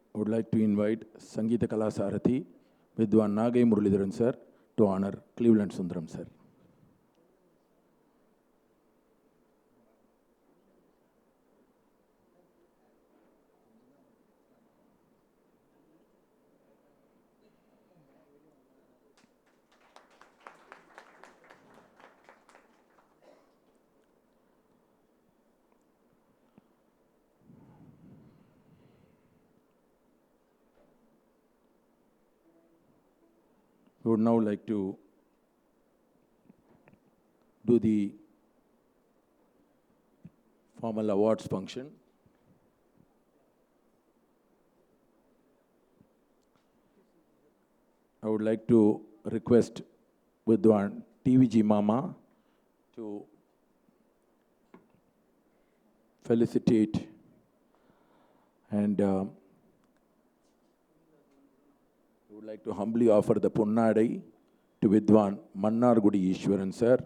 I would like to invite Sangeeta Kala Sarathi, Vidwan Nagai Muralidharan sir to honor Cleveland Sundaram sir. We would now like to do the formal awards function. I would like to request Vidwan TVG Mama to felicitate and I would like to humbly offer the Punnadai to Vidwan Mannargudi Ishwaran sir.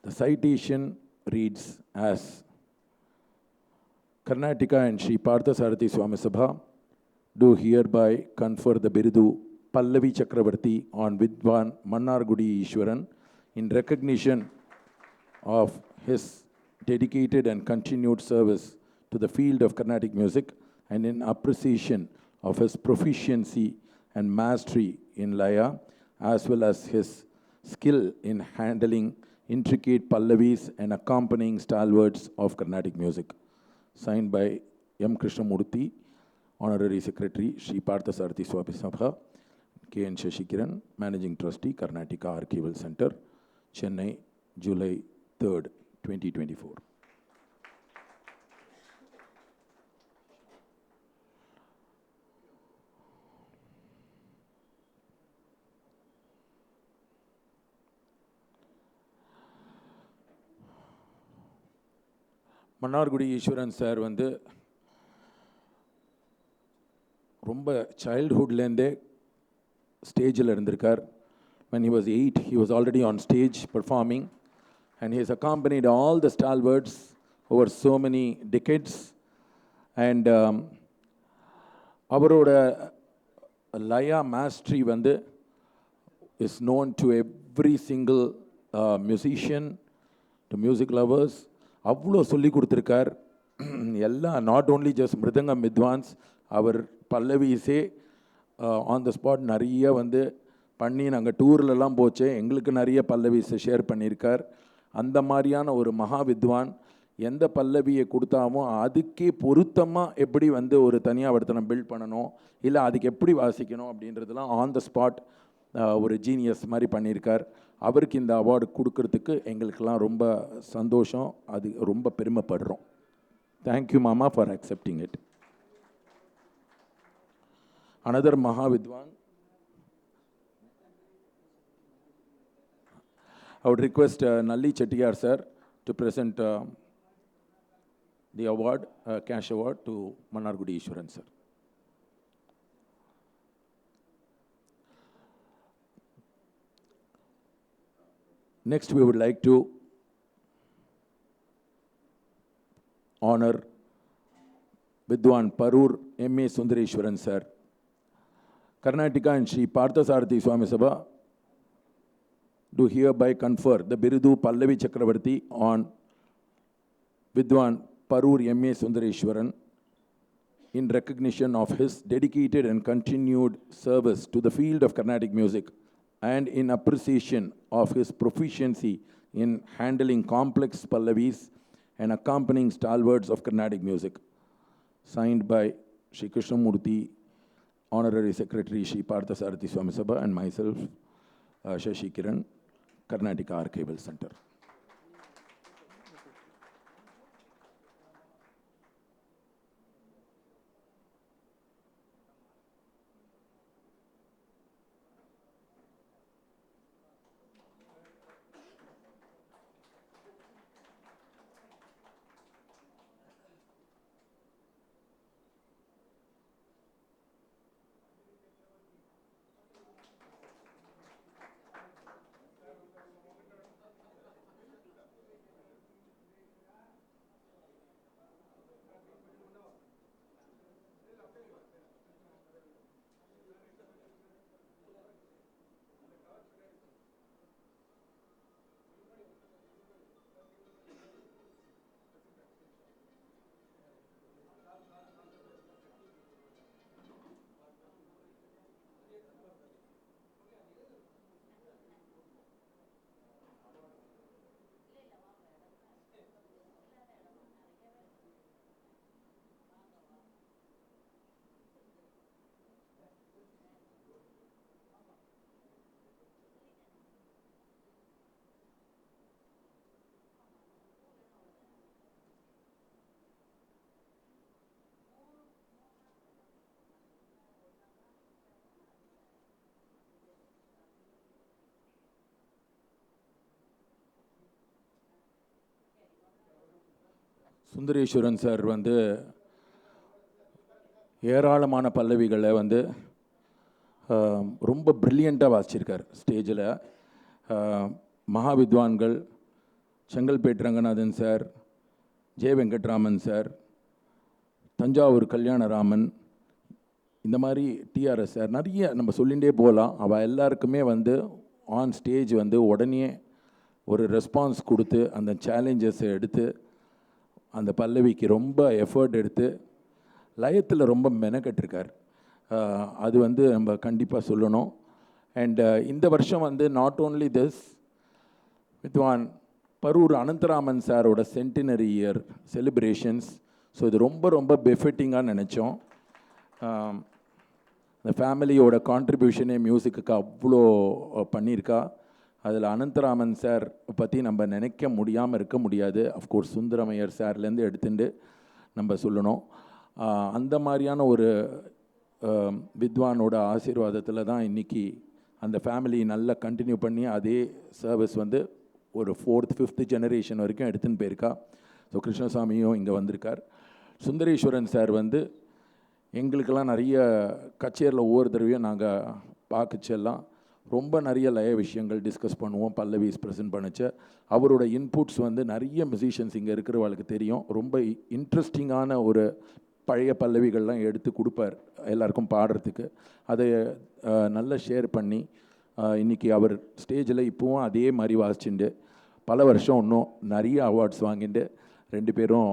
The citation reads as Karnataka and Sri Parthasarathi Swami Sabha do hereby confer the Biridu Pallavi Chakravarti on Vidwan Mannargudi Ishwaran in recognition of his dedicated and continued service to the field of Carnatic music and in appreciation of his proficiency and mastery in Laya, as well as his skill in handling intricate Pallavis and accompanying stalwarts of Carnatic music. Signed by M. Krishnamurthy, Honorary Secretary, Sri Parthasarathi Swami Sabha, K. N. Shashikiran, Managing Trustee, Karnataka Archival Center, Chennai, July 3rd, 2024. Mannargudi Eswaran sir வந்து ரொம்ப சைல்ட்ஹுட்லேருந்தே ஸ்டேஜில் இருந்திருக்கார். When he was 8, he was already on stage performing and he has accompanied all the stalwarts over so many decades. And அவரோட லயா mastery வந்து is known to every single musician, to music lovers. அவ்வளோ சொல்லி கொடுத்துருக்கார். எல்லாம் not only just mridangam வித்வான்ஸ், அவர் பல்லவிஸே ஆன் த ஸ்பாட் நிறைய வந்து பண்ணி நாங்கள் டூர்லலாம் போச்சு, எங்களுக்கு நிறைய பல்லவிஸை ஷேர் பண்ணியிருக்கார். அந்த மாதிரியான ஒரு மகா வித்வான் எந்த பல்லவியை கொடுத்தாமோ அதுக்கே பொருத்தமாக எப்படி வந்து ஒரு தனியாவர்த்தனை பில்ட் பண்ணணும், இல்லை அதுக்கு எப்படி வாசிக்கணும் அப்படின்றதுலாம் ஆன் த ஸ்பாட் ஒரு ஜீனியஸ் மாதிரி பண்ணியிருக்கார். அவருக்கு இந்த அவார்டு கொடுக்கறதுக்கு எங்களுக்கெல்லாம் ரொம்ப சந்தோஷம், அது ரொம்ப பெருமைப்படுறோம். தேங்க்யூ மாமா ஃபார் அக்செப்டிங் இட். அனதர் மகா வித்வான், I would request Nalli Chettiar sir to present the award, cash award to Mannargudi Ishwaran sir. Next, we would like to honor Vidwan Parur M.A. Sundareshwaran sir. Karnataka and Sri Parthasarathi Swami Sabha do hereby confer the Biridu Pallavi Chakravarti on Vidwan Parur M.A. Sundareshwaran in recognition of his dedicated and continued service to the field of Carnatic music and in appreciation of his proficiency in handling complex Pallavis and accompanying stalwarts of Carnatic music. Signed by Sri Krishnamurthy, Honorary Secretary, Sri Parthasarathi Swami Sabha, and myself, Shashi Kiran, Karnataka Archival Center. Sundareswaran sir வந்து ஏராளமான பல்லவிகளை வந்து ரொம்ப ப்ரில்லியண்ட்டாக வாசிச்சிருக்கார் ஸ்டேஜில். மகாவித்வான்கள் Chengalpet Ranganathan sir, ஜெய Venkatraman sir, Thanjavur Kalyanaraman, இந்த மாதிரி TRS sir, நிறைய நம்ம சொல்லிகிட்டே போகலாம். அவள் எல்லாருக்குமே வந்து ஆன் ஸ்டேஜ் வந்து உடனே ஒரு ரெஸ்பான்ஸ் கொடுத்து அந்த சேலஞ்சஸை எடுத்து அந்த பல்லவிக்கு ரொம்ப எஃபர்ட் எடுத்து லயத்தில் ரொம்ப மெனக்கட்டிருக்கார். அது வந்து நம்ம கண்டிப்பாக சொல்லணும். அண்ட் இந்த வருஷம் வந்து நாட் ஓன்லி திஸ், வித்வான் பரூர் அனந்தராமன் சாரோட சென்டினரி இயர் செலிப்ரேஷன்ஸ். ஸோ இது ரொம்ப ரொம்ப பெஃபிட்டிங்காக நினச்சோம். இந்த ஃபேமிலியோட கான்ட்ரிபியூஷனே மியூசிக்கு அவ்வளோ பண்ணியிருக்கா. அதில் அனந்தராமன் சார் பற்றி நம்ம நினைக்க முடியாமல் இருக்க முடியாது. அஃப்கோர்ஸ் சுந்தரமையர் சார்லேருந்து எடுத்துட்டு நம்ம சொல்லணும். அந்த மாதிரியான ஒரு வித்வானோட ஆசீர்வாதத்தில் தான் இன்றைக்கி அந்த ஃபேமிலி நல்லா கண்டினியூ பண்ணி அதே சர்வீஸ் வந்து ஒரு 4th 5th ஜெனரேஷன் வரைக்கும் எடுத்துன்னு போயிருக்கா. ஸோ கிருஷ்ணசாமியும் இங்கே வந்திருக்கார். சுந்தரேஸ்வரன் சார் வந்து எங்களுக்கெல்லாம் நிறைய கச்சேரியில் ஒவ்வொரு தடவையும் நாங்கள் பார்க்கச்செல்லாம் ரொம்ப நிறைய லய விஷயங்கள் டிஸ்கஸ் பண்ணுவோம். பல்லவிஸ் ப்ரெசென்ட் பண்ணிச்சு. அவரோட இன்புட்ஸ் வந்து நிறைய மியூசிஷியன்ஸ் இங்கே இருக்கிறவங்களுக்கு தெரியும். ரொம்ப இன்ட்ரெஸ்டிங்கான ஒரு பழைய பல்லவிகள்லாம் எடுத்து கொடுப்பார் எல்லாருக்கும் பாடுறதுக்கு. அதை நல்லா ஷேர் பண்ணி இன்றைக்கி அவர் ஸ்டேஜில் இப்போவும் அதே மாதிரி வாசிச்சுட்டு பல வருஷம் இன்னும் நிறைய அவார்ட்ஸ் வாங்கிட்டு 2 பேரும்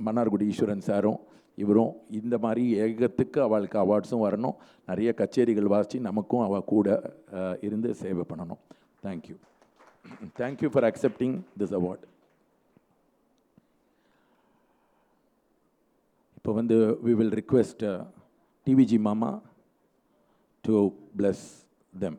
மன்னார்குடி ஈஸ்வரன் சாரும் இவரும் இந்த மாதிரி ஏகத்துக்கு அவளுக்கு அவார்ட்ஸும் வரணும். நிறைய கச்சேரிகள் வாசித்து நமக்கும் அவள் கூட இருந்து சேவை பண்ணணும். Thank you. Thank you for accepting this award. இப்போ வந்து we will request TVG Mama to bless them.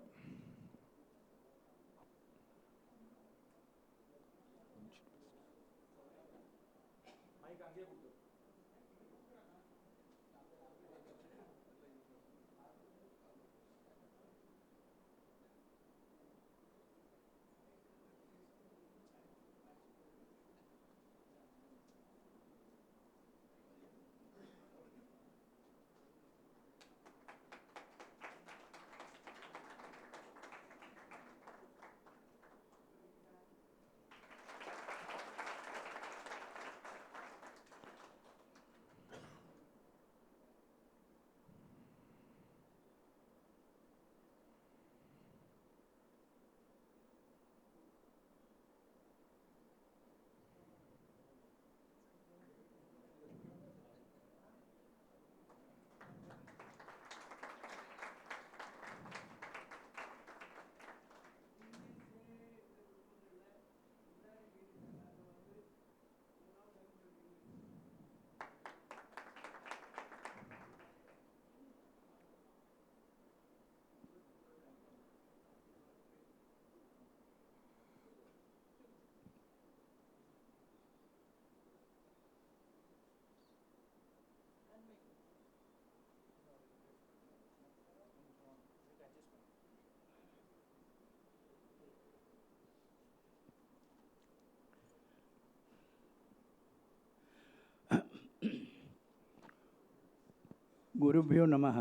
குருபியோ நமஹ.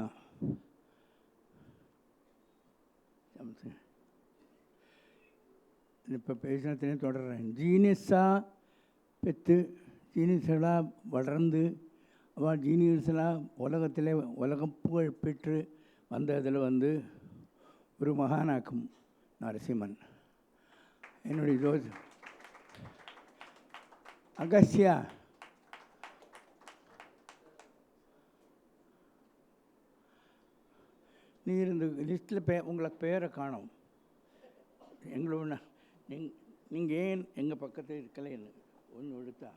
இப்போ பேசினத்தினே தொடர்றேன். ஜீனியஸாக பெற்று ஜீனியஸ்களாக வளர்ந்து அவள் ஜீனியஸ்லாம் உலகத்தில் உலகம் புகழ் பெற்று வந்ததில் வந்து ஒரு மகானாக்கும் நரசிம்மன். என்னுடைய ஜோதி அகஸ்யா நீர் இந்த லிஸ்ட்டில் உங்களுக்கு பேரை காணும். எங்களோட நீங்கள் ஏன் எங்கள் பக்கத்தில் இருக்கலைன்னு ஒன்று எடுத்தா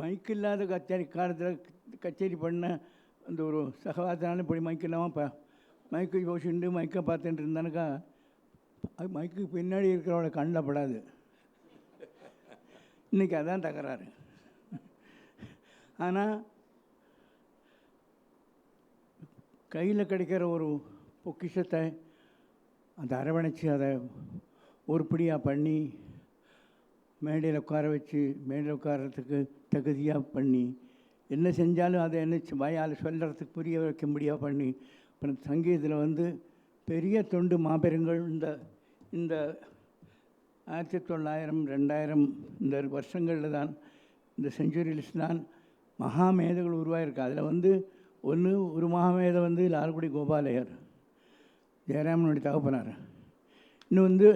மைக் இல்லாத கச்சேரி காலத்தில் கச்சேரி பண்ண அந்த ஒரு சகவாசனாலும் இப்படி மைக் இல்லாமல் மைக்கு யோசிச்சுட்டு மைக்கை பார்த்துட்டு இருந்தானுக்கா அது மைக்கு பின்னாடி இருக்கிறவளை கண்ணில் படாது. இன்றைக்கி அதான் தகராறு. ஆனால் கையில் கிடைக்கிற ஒரு பொக்கிஷத்தை அதை அரவணைச்சி அதை உருப்படியாக பண்ணி மேடையில் உட்கார வச்சு மேடையில் உட்காரத்துக்கு தகுதியாக பண்ணி என்ன செஞ்சாலும் அதை என்ன வாயால் சொல்கிறதுக்கு புரிய வைக்க முடியாது பண்ணி அப்புறம் சங்கீதத்தில் வந்து பெரிய தொண்டு மாபெருங்கள் இந்த 1900 2000 இந்த வருஷங்களில் தான் இந்த செஞ்சுரியில்ஸ் தான் மகாமேதைகள் உருவாயிருக்கு. அதில் வந்து ஒரு மகாமேதை வந்து லால்குடி கோபாலையர், ஜெயராமனுடைய தகப்பனார். இன்னும் வந்து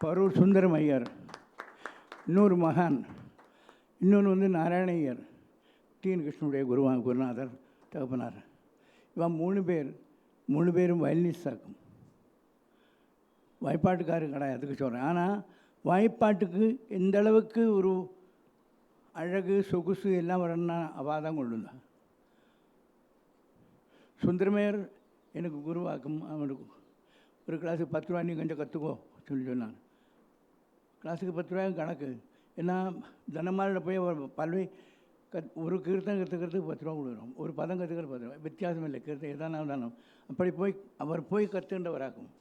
பரூர் சுந்தரம் ஐயர், இன்னொரு மகான், இன்னொன்று வந்து நாராயணையர், டிஎன் கிருஷ்ணனுடைய குருநாதர் தகப்பனார். இவன் 3 பேரும் வயலினிஸ்ட் ஆக்கும். வாய்ப்பாட்டுக்காரு கிடையாது, அதுக்கு சொல்கிறேன். ஆனால் வாய்ப்பாட்டுக்கு எந்த அளவுக்கு ஒரு அழகு சொகுசு எல்லாம் வரணும்னா அவள் தான் கொண்டு வந்தான். சுந்தரமேர் எனக்கு குருவாக்கும். அவனுக்கு ஒரு கிளாஸுக்கு 10 ரூபா நீ கொஞ்சம் கற்றுக்கோ சொன்னான். கிளாஸுக்கு 10 ரூபாய்க்கு கணக்கு. ஏன்னா தனமாரில் போய் ஒரு கீர்த்தனை கற்றுக்கிறதுக்கு 10 ரூபா கொடுக்குறோம், ஒரு பதம் கற்றுக்கிறது 10 ரூபா, வித்தியாசம் இல்லை. கீர்த்தனை எதானாலும் அப்படி அவர் போய் கற்றுன்றவராக்கும்.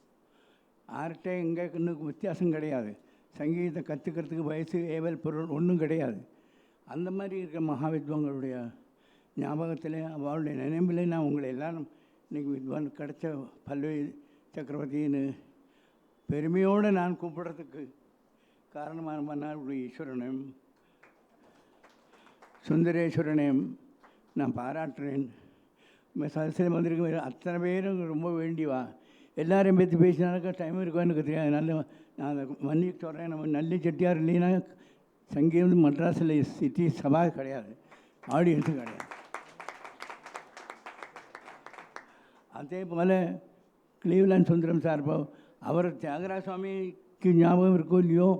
ஆர்கிட்ட எங்கே இன்னும் வித்தியாசம் கிடையாது. சங்கீதத்தை கற்றுக்கிறதுக்கு வயசு ஏவல் பொருள் ஒன்றும் கிடையாது. அந்த மாதிரி இருக்கிற மகாவித்வான்களுடைய ஞாபகத்தில் அவளுடைய நினைவில் நான் உங்களை எல்லாரும் இன்றைக்கி வித்வான் கிடைச்ச பல்லவி சக்கரவர்த்தின்னு பெருமையோடு நான் கூப்பிடுறதுக்கு காரணமான மன்னாருடைய ஈஸ்வரனையும் சுந்தரேஸ்வரனையும் நான் பாராட்டுறேன். சதசில் வந்திருக்க அத்தனை பேரும் ரொம்ப வேண்டிவா. எல்லாரையும் பற்றி பேசினாக்கா டைம் இருக்கும் எனக்கு தெரியாது. நல்ல நான் அதை மன்னிக்கு சொல்கிறேன். நம்ம நல்ல செட்டியார் இல்லைன்னா சங்கீதம் மட்ராஸில் சிட்டி சபா கிடையாது, ஆடியன்ஸும் கிடையாது. அதே போல் கிளீவ்லாண்ட் சுந்தரம் சார்போ அவர் தியாகராஜ சுவாமிக்கு ஞாபகம் இருக்கோ இல்லையோ,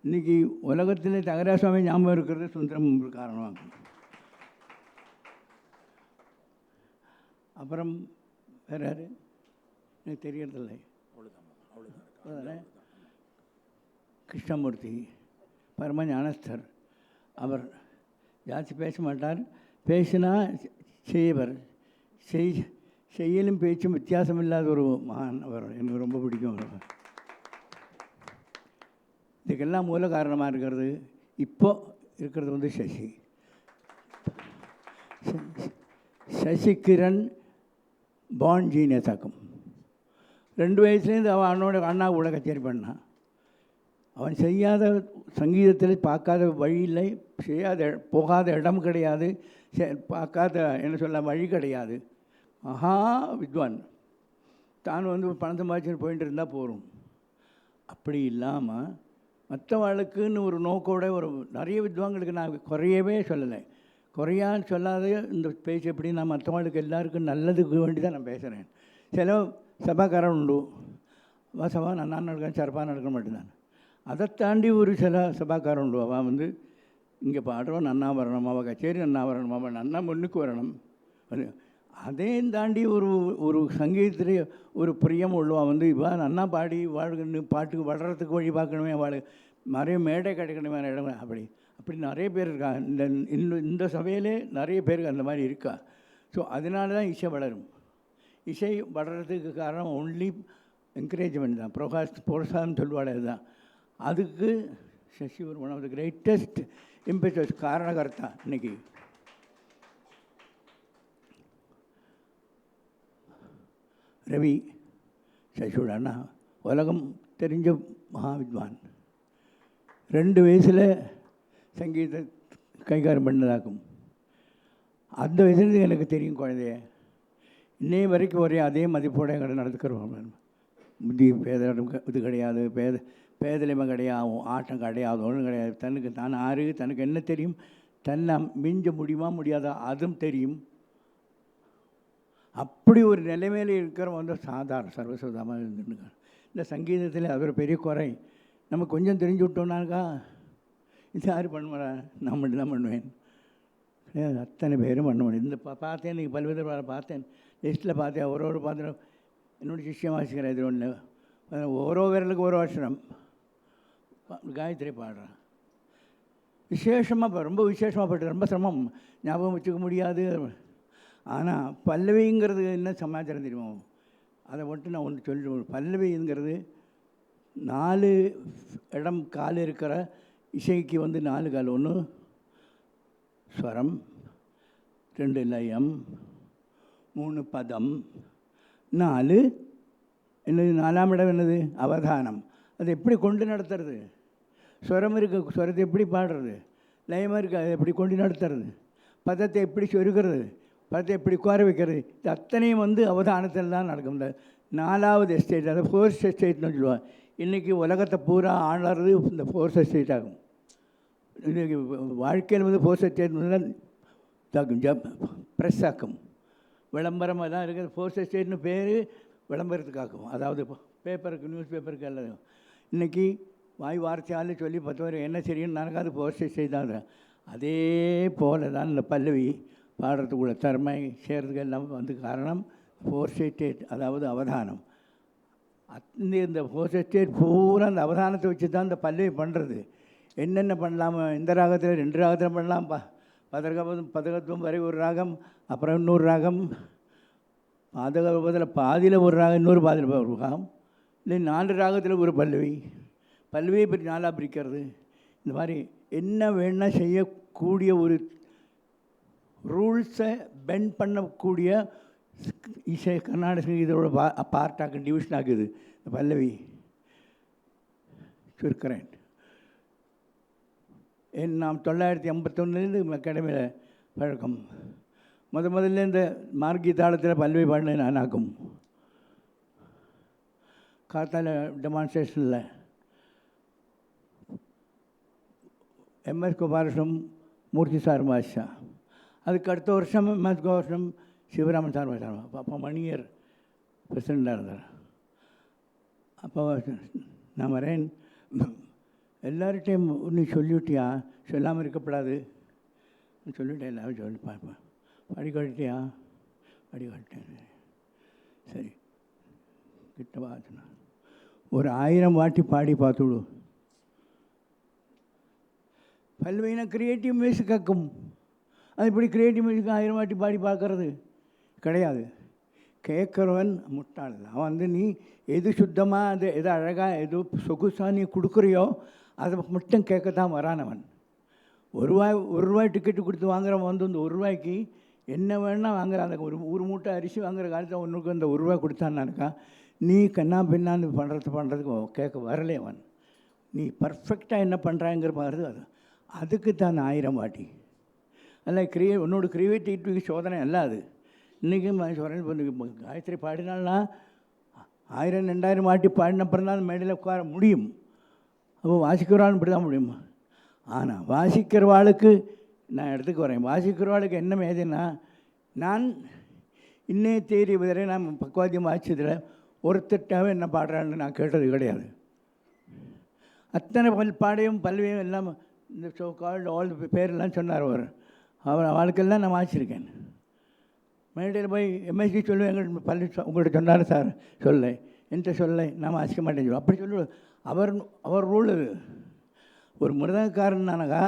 இன்றைக்கி உலகத்தில் தியாகராஜ சுவாமி ஞாபகம் இருக்கிறது சுந்தரம் ஒரு காரணமாகும். அப்புறம் வேறு யார் எனக்கு தெரியறதில்லை. அவ்வளோதான். கிருஷ்ணமூர்த்தி பரம ஞானஸ்தர். அவர் ஜாஸ்தி பேச மாட்டார், பேசினா செய்வர். செய்யலும் பேச்சும் வித்தியாசம் இல்லாத ஒரு மகான் அவர். எனக்கு ரொம்ப பிடிக்கும் அவர். இதுக்கெல்லாம் மூல காரணமாக இருக்கிறது இப்போ இருக்கிறது வந்து சசிகிரண் பாண்ட் ஜீனியஸ் ஆக்கும். 2 வயசுலேருந்து அவன் அண்ணா கூட கச்சேரி பண்ணான். அவன் செய்யாத சங்கீதத்தில் பார்க்காத வழி இல்லை, போகாத இடம் கிடையாது, பார்க்காத என்ன சொல்ல வழி கிடையாது. மகா வித்வான். தான் வந்து பணம் சம்பாதிச்சுட்டு போயிட்டு இருந்தால் போகும். அப்படி இல்லாமல் மற்றவாளுக்குன்னு ஒரு நோக்கோட நிறைய வித்வான்களுக்கு நான் குறையவே சொல்லலை. குறையான்னு சொல்லாத இந்த பேச்சு எப்படி நான் மற்றவங்களுக்கு எல்லாருக்கும் நல்லதுக்கு வேண்டி தான் நான் பேசுகிறேன். சில சபாக்காரன் உண்டு, சபா நான் நடக்கேன், சிறப்பாக நடக்க மாட்டேன். அதை தாண்டி ஒரு சில சபாக்காரன் உண்டு. அவள் வந்து இங்கே பாடுறோம் நன்னா வரணும், அவள் கச்சேரி நன்னா வரணும், அவள் நன்னா முன்னுக்கு வரணும். அதையும் தாண்டி ஒரு சங்கீதத்தில் ஒரு பிரியம் உள்ளவன் வந்து இவள் நன்னா பாடி வாழ்கன்னு பாட்டுக்கு வளர்கிறதுக்கு வழி பார்க்கணுமே, அவள் நிறைய மேடை கிடைக்கணுமே இடம். அப்படி நிறைய பேர் இருக்காங்க. இந்த சபையிலே நிறைய பேருக்கு அந்த மாதிரி இருக்கா. ஸோ அதனால தான் இசை வளரும். இசை வளர்கிறதுக்கு காரணம் ஒன்லி என்கரேஜ்மெண்ட் தான், புரோசான்னு சொல்லுவாள். அதுதான் அதுக்கு சசி ஒரு ஒன் ஆஃப் த கிரேட்டஸ்ட் இம்பெட்டஸ் காரணகர்த்தா. இன்றைக்கி ரவி சசியோட அண்ணா உலகம் தெரிஞ்ச மகாவித்வான். 2 வயசில் சங்கீத கைகாரம் பண்ணதாக்கும். அந்த வயசுலேருந்து எனக்கு தெரியும் குழந்தைய. இன்னைய வரைக்கும் ஒரே அதே மதிப்போடு எங்களை நடத்துக்கிறோம். புத்தி இது கிடையாது, பேதலிமை கிடையாது, ஆட்டம் கிடையாது, ஒன்றும் கிடையாது. தனக்கு ஆறு தனக்கு என்ன தெரியும், தன்னை மிஞ்ச முடியுமா முடியாதா அதுவும் தெரியும். அப்படி ஒரு நிலைமையில் இருக்கிறவங்க வந்து சாதாரண சர்வசாதாரணமாக இருந்துருங்க. இந்த சங்கீதத்தில் அது ஒரு பெரிய குறை. நம்ம கொஞ்சம் தெரிஞ்சு விட்டோம்னாக்கா இது யார் பண்ணுவாரா, நான் மட்டும் தான் பண்ணுவேன். அத்தனை பேரும் பண்ண முடியும். இந்த பார்த்தேன் இன்றைக்கி பல்வேறு பார்த்தேன், லிஸ்ட்டில் பார்த்தேன், ஒரு பாத்திரம் என்னோடய சிஷ்யம் வாசிக்கிறேன். இது ஒன்று ஓரோ விரலுக்கு ஒரு வருஷம் காயத்ரி பாடுறேன். விசேஷமாக ரொம்ப விசேஷமாக பாட்டு, ரொம்ப சிரமம், ஞாபகம் வச்சுக்க முடியாது. ஆனால் பல்லவிங்கிறது என்ன சமாச்சாரம் தெரியுமோ, அதை மட்டும் நான் ஒன்று சொல்லி, பல்லவிங்கிறது 4 இடம் கால் இருக்கிற இசைக்கு வந்து 4 கால். ஒன்று ஸ்வரம், 2 லயம், 3 பதம், 4 என்னது 4ஆம் இடம் என்னது அவதானம். அதை எப்படி கொண்டு நடத்துறது? ஸ்வரம் இருக்குது, ஸ்வரத்தை எப்படி பாடுறது? லயமாக இருக்குது, அதை எப்படி கொண்டு நடத்துறது? பதத்தை எப்படி சொருகிறது? பதத்தை எப்படி குறை வைக்கிறது? இது அத்தனையும் வந்து அவதானத்தில் தான் நடக்கும். இந்த 4வது எஸ்டேட், அதை ஃபோர்ஸ் எஸ்டேட்னு சொல்லுவாள். இன்றைக்கி உலகத்தை பூரா ஆளுறது இந்த ஃபோர்ஸ் எஸ்டேட் ஆகும். இன்றைக்கி வாழ்க்கையில் வந்து ஃபோர்ஸ் எஸ்டேட் தாக்கும், ப்ரெஸ் ஆக்கும், விளம்பரமாக தான் இருக்குது. ஃபோர்ஸ் எஸ்டேட்னு பேர் விளம்பரத்துக்காக்கும், அதாவது பேப்பருக்கு, நியூஸ் பேப்பருக்கு எல்லாம். இன்றைக்கி வாய் வார்த்தையால் சொல்லி 10 பேர் என்ன சரின்னு நடக்காது, ஃபோர்ஸ் எஸ்டேட் தான். அதே போல தான் இந்த பல்லவி பாடுறதுக்குள்ள திறமை செய்கிறதுக்கு எல்லாம் வந்து காரணம் ஃபோர்ஸ் எஸ்டேட், அதாவது அவதானம். இந்த ஃபோர்ஸ் எஸ்டேட் பூரா அந்த அவதானத்தை வச்சு தான் இந்த பல்லவி பண்ணுறது. என்னென்ன பண்ணலாம், இந்த ராகத்தில் 2 ராகத்தில் பண்ணலாம், பதகத்துவம் வரை ஒரு ராகம், அப்புறம் இன்னொரு ராகம், பாதகத்தில் பாதியில் ஒரு ராகம், இன்னொரு பாதியில் ஒரு ராகம், இல்லை 4 ராகத்தில் ஒரு பல்லவி, பல்லவியை பற்றி 4ஆக பிரிக்கிறது. இந்த மாதிரி என்ன வேணால் செய்யக்கூடிய ஒரு ரூல்ஸை பெண்ட் பண்ணக்கூடிய இசை கர்நாடக சங்கீதத்தோட பார்ட்டாக்கு டிவிஷன் ஆகுது இந்த பல்லவி. சுருக்கிறேன், நாம் 981 அகாடமியில் பழக்கம். முதல்ல இந்த மார்கி தாளத்தில் பல்லவி பாடின நானாக்கும். காத்தால டெமான்ஸ்ட்ரேஷனில் எம்எஸ் கோபாலகிருஷ்ணன், மூர்த்தி சார் பாஷா. அதுக்கு அடுத்த வருஷம் எம்எஸ் கோபாலகிருஷ்ணன், சிவராமன் சார் பாஷா. அப்போ மணியர் பிரசிடண்டாக இருந்தார். அப்போ நான் வரேன், எல்லார்கிட்டையும் நீ சொல்லிவிட்டியா, சொல்லாமல் இருக்கப்படாது சொல்லிவிட்டேன், எல்லாரும் சொல்லி பார்ப்பேன். பாடி காட்டிட்டியா? பாடி காட்டேன். சரி, கிட்ட பார்த்துனா ஒரு 1000 வாட்டி பாடி பார்த்துடு. பல்வேறு க்ரியேட்டிவ் மியூசிக் ஆக்கும். அது இப்படி க்ரியேட்டிவ் மியூசிக் 1000 வாட்டி பாடி பார்க்கறது கிடையாது. கேட்குறவன் முட்டாள். அவன் வந்து நீ எது சுத்தமாக, அது எது அழகாக, எது சொகுசாக நீ கொடுக்குறியோ அதை மட்டும் கேட்கத்தான் வரானவன். ஒரு ரூபாய் டிக்கெட்டு கொடுத்து வாங்குறவன் வந்து இந்த 1 ரூபாய்க்கு என்ன வேணால் வாங்குறான். அந்த ஒரு மூட்டை அரிசி வாங்குற காலத்தில் ஒன்றுக்கு அந்த 1 ரூபாய் கொடுத்தான்னாக்கா நீ கண்ணா பின்னான்னு பண்ணுறதுக்கு கேட்க வரலே அவன். நீ பர்ஃபெக்டாக என்ன பண்ணுறாங்கிற பாருது. அதுக்கு தான் 1000 வாட்டி. அதில் உன்னோட க்ரியேட்டிவிட்டிக்கு சோதனை அல்ல அது. இன்றைக்கும் சொல்கிறேன், காயத்ரி பாடினால்னா 1000-2000 வாட்டி பாடினப்புறம் தான் மேடையில் உட்கார முடியும். அப்போ வாசிக்கிறவாள் இப்படி தான் முடியுமா? ஆனால் வாசிக்கிறவாளுக்கு நான் இடத்துக்கு வரேன். வாசிக்கிறவாளுக்கு என்ன மேதுன்னா, நான் இன்னே தேதி வரை நான் பக்குவாத்தியம் வாசிச்சதில் ஒருத்தட்டாவே என்ன பாடுறான்னு நான் கேட்டது கிடையாது. அத்தனை பாடையும் பல்வையும் எல்லாம் இந்த ஷோ கால்டு ஆல் பேரெல்லாம் சொன்னார் அவர் வாழ்க்கையெல்லாம் நான் வாசிச்சிருக்கேன். மேடையில் போய் எம்எஸ்சி சொல்லுவேன், எங்கள் பள்ளி உங்கள்கிட்ட சொன்னார் சார், சொல்ல என்கிட்ட சொல்ல நான் வாசிக்க மாட்டேன்னு சொல்லுவேன். அப்படி சொல்லுவேன். அவர் ரூல் அது. ஒரு மிருதக்காரனானக்கா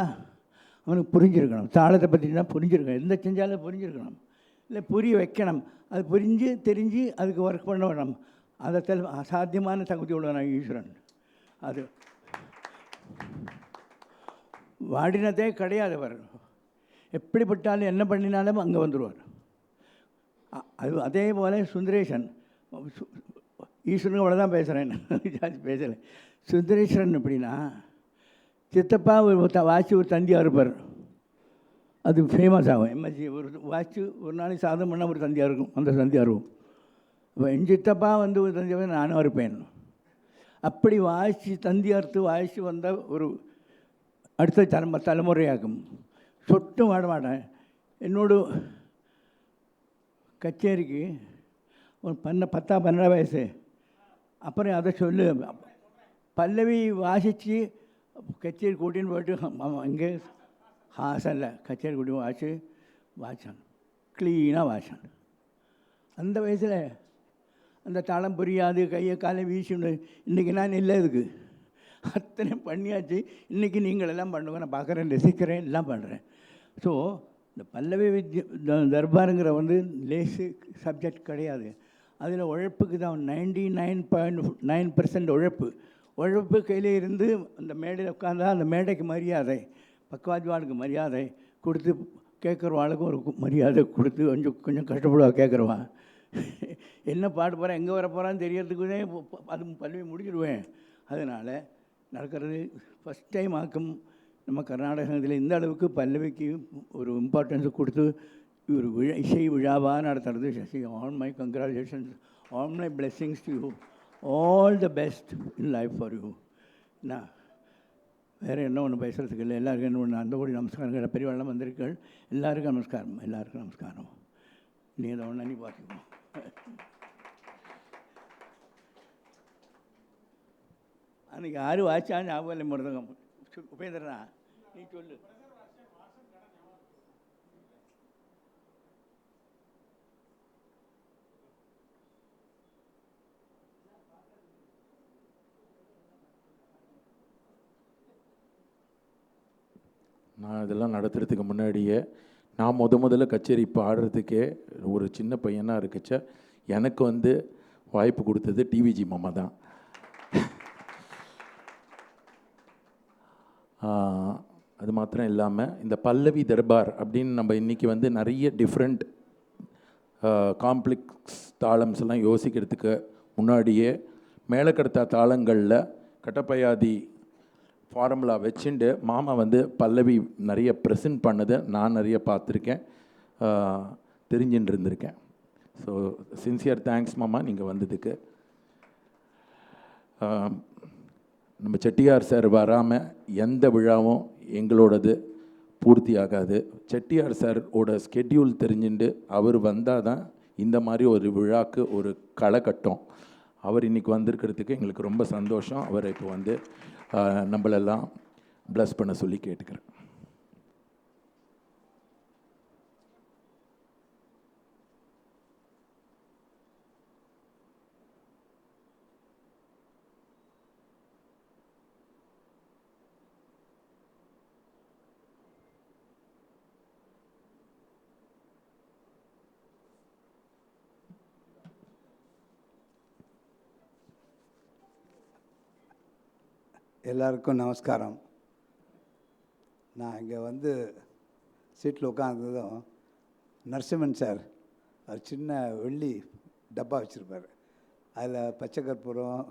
அவனுக்கு புரிஞ்சிருக்கணும், தாளத்தை பற்றினா புரிஞ்சிருக்கணும், எந்த செஞ்சாலும் புரிஞ்சிருக்கணும், இல்லை புரிய வைக்கணும். அது புரிஞ்சு தெரிஞ்சு அதுக்கு ஒர்க் பண்ண வேணும். அதை அசாத்தியமான தகுதி உள்ளவன் ஈஸ்வரன். அது வாடினதே கிடையாது. அவர் எப்படிப்பட்டாலும் என்ன பண்ணினாலும் அங்கே வந்துடுவார். அது அதே போல் சுந்தரேசன், ஈஸ்வரன் அவ்வளோதான் பேசுகிறேன், ஜாஸ்தி பேசலை. சுந்தரேஸ்வரன் எப்படின்னா, சித்தப்பா வாட்சி ஒரு தந்தியாக இருப்பார், அது ஃபேமஸ் ஆகும். எம்எஸ்சி ஒரு வாட்சி ஒரு நாளைக்கு சாதம் பண்ணால் ஒரு தந்தியாக இருக்கும், அந்த தந்தியாக இருக்கும். இப்போ என் சித்தப்பா வந்து ஒரு தந்தியாக நானும் இருப்பேன். அப்படி வாசி தந்தி அறுத்து வாசி வந்த ஒரு அடுத்த தலைமுறையாகும். சொட்டும் வாட மாட்டேன். என்னோட கச்சேரிக்கு ஒரு 12 வயசு. அப்புறம் அதை சொல்லு பல்லவி வாசித்து கச்சேரி கூட்டின்னு போய்ட்டு இங்கே ஹாசனில் கச்சேரி கூட்டி வாச்சான் க்ளீனாக வாச்சான். அந்த வயசில் அந்த தாளம் புரியாது, கையை காலை வீசிண்டு. இன்றைக்கி நான் இல்லை, இதுக்கு அத்தனை பண்ணியாச்சு. இன்றைக்கி நீங்களெல்லாம் பண்ணுங்க, நான் பார்க்குறேன், ரசிக்கிறேன், எல்லாம் பண்ணுறேன். ஸோ இந்த பல்லவி தர்பாருங்கிற லேசு சப்ஜெக்ட் கிடையாது. அதில் உழைப்புக்கு தான் 99.9% உழைப்பு கையில் இருந்து அந்த மேடையில் உட்காந்தா அந்த மேடைக்கு மரியாதை, பக்கவாஜ்வாளுக்கு மரியாதை கொடுத்து, கேட்குறவாளுக்கும் ஒரு மரியாதை கொடுத்து, கொஞ்சம் கஷ்டப்படுவா கேட்குறவான். என்ன பாட்டு போகிறேன், எங்கே வர போகிறான்னு தெரியறதுக்குள்ளே அது பல்லவி முடிஞ்சிடுவேன். அதனால் நடக்கிறது ஃபஸ்ட் டைம் ஆக்கும் நம்ம கர்நாடகத்தில் இந்த அளவுக்கு பல்லவிக்கு ஒரு இம்பார்ட்டன்ஸ் கொடுத்து ஒரு இசை விழாவாக நடத்துறது. Sasi, all my congratulations, all my blessings to you, all the best in life for you. என்ன வேறு என்ன ஒன்று பேசுகிறதுக்கு இல்லை. எல்லாருக்கும் என்ன ஒன்று அந்த கோடி நமஸ்காரங்கள். பெரியவெல்லாம் வந்திருக்கள், எல்லாருக்கும் நமஸ்காரம், எல்லாருக்கும் நமஸ்காரம். நீ அதை ஒன்று நீ பார்த்துக்கோ. அன்றைக்கி யாரும் வாய்ச்சா ஞாபகம் இல்லை. முருதகம் உபேந்திரனா, நீ சொல்லு. நான் இதெல்லாம் நடத்துறதுக்கு முன்னாடியே நான் முதல்ல கச்சேரி பாடுறதுக்கே ஒரு சின்ன பையனாக இருக்குச்ச எனக்கு வாய்ப்பு கொடுத்தது டிவிஜி மாமா தான். அது மாத்திரம் இல்லாமல் இந்த பல்லவி தர்பார் அப்படின்னு நம்ம இன்றைக்கி நிறைய டிஃப்ரெண்ட் காம்ப்ளெக்ஸ் தாளம்ஸ் எல்லாம் யோசிக்கிறதுக்கு முன்னாடியே மேலக்கடத்தா தாளங்களில் கட்டப்பயாதி ஃபார்முலா வச்சுட்டு மாமா பல்லவி நிறைய ப்ரெசென்ட் பண்ணதை நான் நிறைய பார்த்துருக்கேன், தெரிஞ்சுட்டு இருந்திருக்கேன். ஸோ சின்சியர் தேங்க்ஸ் மாமா நீங்கள் வந்ததுக்கு. நம்ம செட்டியார் சார் வராமல் எந்த விழாவும் எங்களோடது பூர்த்தி ஆகாது. செட்டியார் சாரோட ஸ்கெட்யூல் தெரிஞ்சுட்டு அவர் வந்தால் தான் இந்த மாதிரி ஒரு விழாக்கு ஒரு களை கட்டும். அவர் இன்றைக்கி வந்திருக்கிறதுக்கு எங்களுக்கு ரொம்ப சந்தோஷம். அவரை இப்போ நம்மளெல்லாம் ப்ளஸ் பண்ண சொல்லி கேட்டுக்கிறேன். எல்லாருக்கும் நமஸ்காரம். நான் இங்கே சீட்டில் உட்காந்ததும் நரசிம்மன் சார் ஒரு சின்ன வெள்ளி டப்பா வச்சுருப்பார். அதில் பச்சை கற்பூரம்,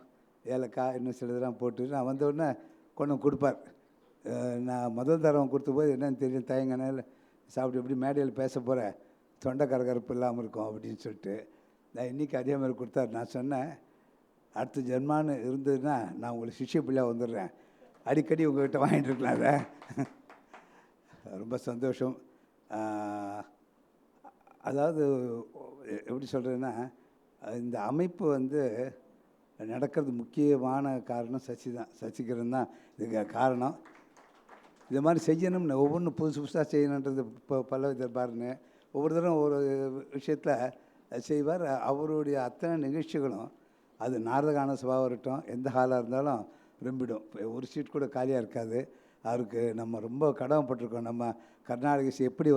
ஏலக்காய், இன்னும் சிலதெல்லாம் போட்டு நான் வந்தவுடனே கொண்டு கொடுப்பார். நான் முதல் தரம் கொடுத்த போது என்னன்னு தெரியும், தயங்கனால சாப்பிட்டு எப்படி மேடையில் பேச போகிறேன், தொண்டை கரகரப்பு இல்லாமல் இருக்கும் அப்படின்னு சொல்லிட்டு நான் இன்றைக்கி அதே மாதிரி கொடுத்தாரு. நான் சொன்னேன், அடுத்த ஜென்மான்னு இருந்ததுன்னா நான் உங்களுக்கு சிஷ்ய பிள்ளையாக வந்துடுறேன், அடிக்கடி உங்கள்கிட்ட வாங்கிட்டு இருக்கலாம். அதை ரொம்ப சந்தோஷம். அதாவது எப்படி சொல்கிறதுன்னா, இந்த அமைப்பு நடக்கிறது முக்கியமான காரணம் சசி தான், சசிகரன் தான் இதுக்கு காரணம். இது மாதிரி செய்யணும்னு ஒவ்வொன்றும் புதுசு புதுசாக செய்யணுன்றது இப்போ பல்லவி தர்பார்னு ஒவ்வொரு தரம் ஒரு விஷயத்தில் செய்வார். அவருடைய அத்தனை நிகழ்ச்சிகளும் அது நாரதகான சபாவாக இருக்கட்டும், எந்த ஹாலாக இருந்தாலும் ரொம்பிடும். ஒரு சீட் கூட காலியாக இருக்காது. அவருக்கு நம்ம ரொம்ப கடமைப்பட்டிருக்கோம். நம்ம கர்நாடக இசை எப்படி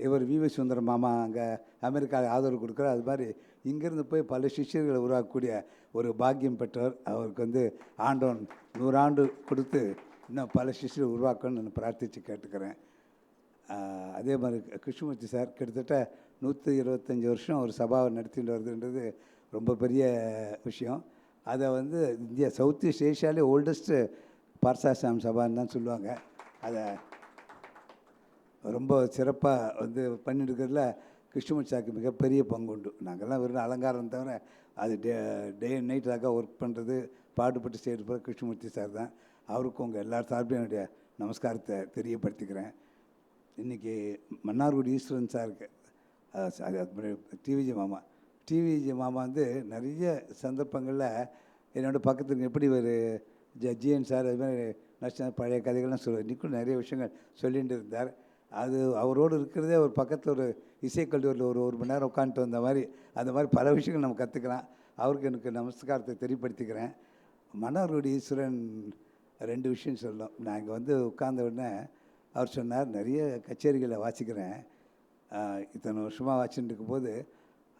இவர் வி சுந்தரம் மாமா அங்கே அமெரிக்காவில் ஆதரவு கொடுக்குறார், அது மாதிரி இங்கேருந்து போய் பல சிஷ்யர்களை உருவாக்கக்கூடிய ஒரு பாக்கியம் பெற்றவர். அவருக்கு ஆண்டவன் 100 ஆண்டு கொடுத்து இன்னும் பல சிஷ்யர்கள் உருவாக்கணும்னு நான் பிரார்த்தித்து கேட்டுக்கிறேன். அதே மாதிரி கிருஷ்ணமூர்த்தி சார் கிட்டத்தட்ட 125 வருஷம் ஒரு சபாவை நடத்திட்டு வருதுன்றது ரொம்ப பெரிய விஷயம். அதை இந்தியா சவுத் ஈஸ்ட் ஏஷியாவிலே ஓல்டஸ்ட்டு பார்சாசாம் சபான்னு தான் சொல்லுவாங்க. அதை ரொம்ப சிறப்பாக பண்ணிட்டுருக்கிறதுல கிருஷ்ணமூர்த்தி சாருக்கு மிகப்பெரிய பங்கு உண்டு. நாங்கள்லாம் வெறும் அலங்காரம் தவிர அது டே அண்ட் நைட்டாக ஒர்க் பண்ணுறது, பாடுபட்டு செய்கிறது போகிற கிருஷ்ணமூர்த்தி சார் தான். அவருக்கும் உங்கள் எல்லார் சார்பையும் என்னுடைய நமஸ்காரத்தை தெரியப்படுத்திக்கிறேன். இன்றைக்கி மன்னார்குடி ஈஸ்வரன் சாருக்கு டிவிஜி மாமா வந்து நிறைய சந்தர்ப்பங்களில் என்னோட பக்கத்துக்கு எப்படி ஒரு ஜிஎன் சார் அது மாதிரி நஷ்டம் பழைய கதைகள்லாம் இன்றைக்கும் நிறைய விஷயங்கள் சொல்லிகிட்டு இருந்தார். அது அவரோடு இருக்கிறதே ஒரு பக்கத்தில் ஒரு இசைக்கல்லூரியில் ஒரு மணி நேரம் உட்காந்துட்டு வந்த மாதிரி அந்த மாதிரி பல விஷயங்கள் நம்ம கற்றுக்கலாம். அவருக்கு எனக்கு நமஸ்காரத்தை தெரியப்படுத்திக்கிறேன். மன்னார்குடி ஈஸ்வரன் 2 விஷயம் சொல்லணும். நான் இங்கே வந்து உட்கார்ந்த உடனே அவர் சொன்னார், நிறைய கச்சேரிகளை வாசிக்கிறேன், இத்தனை வருஷமாக வாசிச்சுட்டு இருக்கும்போது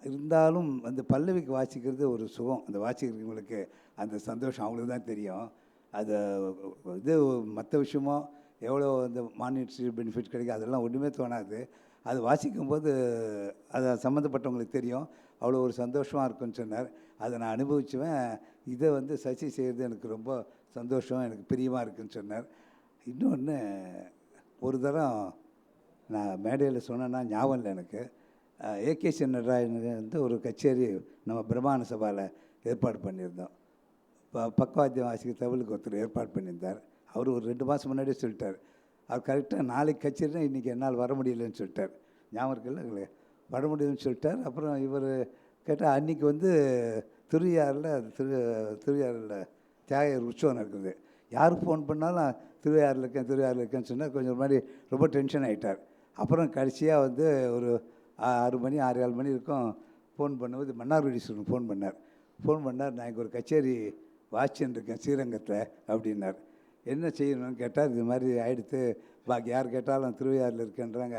இருந்தாலும் அந்த பல்லவிக்கு வாசிக்கிறது ஒரு சுகம். அந்த வாசிக்கிறவங்களுக்கு அந்த சந்தோஷம் அவங்களுக்கு தான் தெரியும். அது இது மற்ற விஷயமோ எவ்வளோ அந்த மானிட்டரி பெனிஃபிட் கிடைக்கும் அதெல்லாம் ஒன்றுமே தோணாது. அது வாசிக்கும்போது அதை சம்மந்தப்பட்டவங்களுக்கு தெரியும், அவ்வளோ ஒரு சந்தோஷமாக இருக்குன்னு சொன்னார். அதை நான் அனுபவிச்சுவேன். இதை வந்து சசி செய்கிறது எனக்கு ரொம்ப சந்தோஷம், எனக்கு பிரியமாக இருக்குன்னு சொன்னார். இன்னொன்று ஒரு தரம் நான் மேடையில் சொன்னேன்னா ஞாபகம் இல்லை எனக்கு. ஏகே நடராஜன் வந்து ஒரு கச்சேரி நம்ம பிரம்மாண்ட சபாவில் ஏற்பாடு பண்ணியிருந்தோம். பக்கவாத்தியம் வாசிக்க தவிலுக்கு ஒருத்தர் ஏற்பாடு பண்ணியிருந்தார். அவர் ஒரு 2 மாதம் முன்னாடியே சொல்லிட்டார். அவர் கரெக்டாக நாளைக்கு கச்சேரினா இன்றைக்கி என்னால் வர முடியலன்னு சொல்லிட்டார். ஞாபகம் இருக்குல்ல, வர முடியலன்னு சொல்லிட்டார். அப்புறம் இவர் கேட்டால் அன்றைக்கி வந்து திருவையாறில் தியாகர் உற்சவம் இருக்குது. யாருக்கு ஃபோன் பண்ணாலும் திருவையாறில் இருக்கேன்னு சொன்னால் கொஞ்சம் ஒரு மாதிரி ரொம்ப டென்ஷன் ஆகிட்டார். அப்புறம் கடைசியாக வந்து ஒரு 6 மணி 6-7 மணி இருக்கும் ஃபோன் பண்ணும்போது மன்னார்குடீஸ்வரன் ஃபோன் பண்ணார். நான் இங்கே ஒரு கச்சேரி வாட்சின்னு இருக்கேன் ஸ்ரீரங்கத்தில் அப்படின்னார். என்ன செய்யணும்னு கேட்டால் இது மாதிரி ஆகிடுத்து, பாக்கி யார் கேட்டாலும் திருவையாறில் இருக்கேன்றாங்க,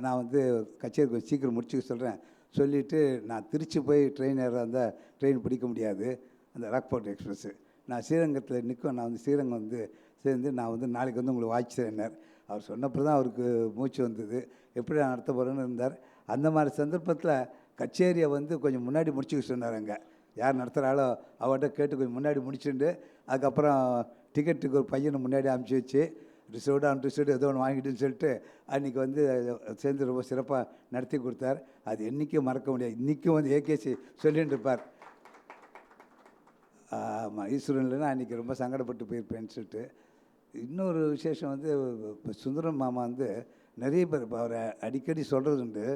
நான் வந்து கச்சேரி கொஞ்சம் சீக்கிரம் முடிச்சுக்க சொல்கிறேன், சொல்லிவிட்டு நான் திருச்சி போய் ட்ரெயின் ஏற இருந்தால் ட்ரெயின் பிடிக்க முடியாது, அந்த ராக்போர்ட் எக்ஸ்பிரஸ்ஸு, நான் ஸ்ரீரங்கத்தில் நிற்கும், நான் வந்து ஸ்ரீரங்கம் வந்து சேர்ந்து நான் வந்து நாளைக்கு வந்து உங்களுக்கு வாட்சிறேன்னார். அவர் சொன்னப்போ தான் அவருக்கு மூச்சு வந்தது, எப்படி நான் நடத்த போகிறேன்னு இருந்தார். அந்த மாதிரி சந்தர்ப்பத்தில் கச்சேரியை வந்து கொஞ்சம் முன்னாடி முடிச்சுக்க சொன்னார். அங்கே யார் நடத்துகிறாளோ அவர்கிட்ட கேட்டு கொஞ்சம் முன்னாடி முடிச்சுட்டு அதுக்கப்புறம் டிக்கெட்டுக்கு ஒரு பையனை முன்னாடி அனுப்பிச்சி வச்சு ரிசர்வ்டு ஏதோ ஒன்று வாங்கிட்டுன்னு சொல்லிட்டு அன்றைக்கி வந்து சேர்ந்து ரொம்ப சிறப்பாக நடத்தி கொடுத்தார். அது என்றைக்கும் மறக்க முடியாது. இன்றைக்கும் வந்து ஏகேசி சொல்லிட்டு இருப்பார், ஆமாம் ஈஸ்வரன் இல்லைன்னா அன்றைக்கி ரொம்ப சங்கடப்பட்டு போயிருப்பேன்னு சொல்லிட்டு. இன்னொரு விசேஷம் வந்து இப்போ சுந்தரம் மாமா வந்து நிறைய பேர் இப்போ அவரை அடிக்கடி சொல்கிறது உண்டு.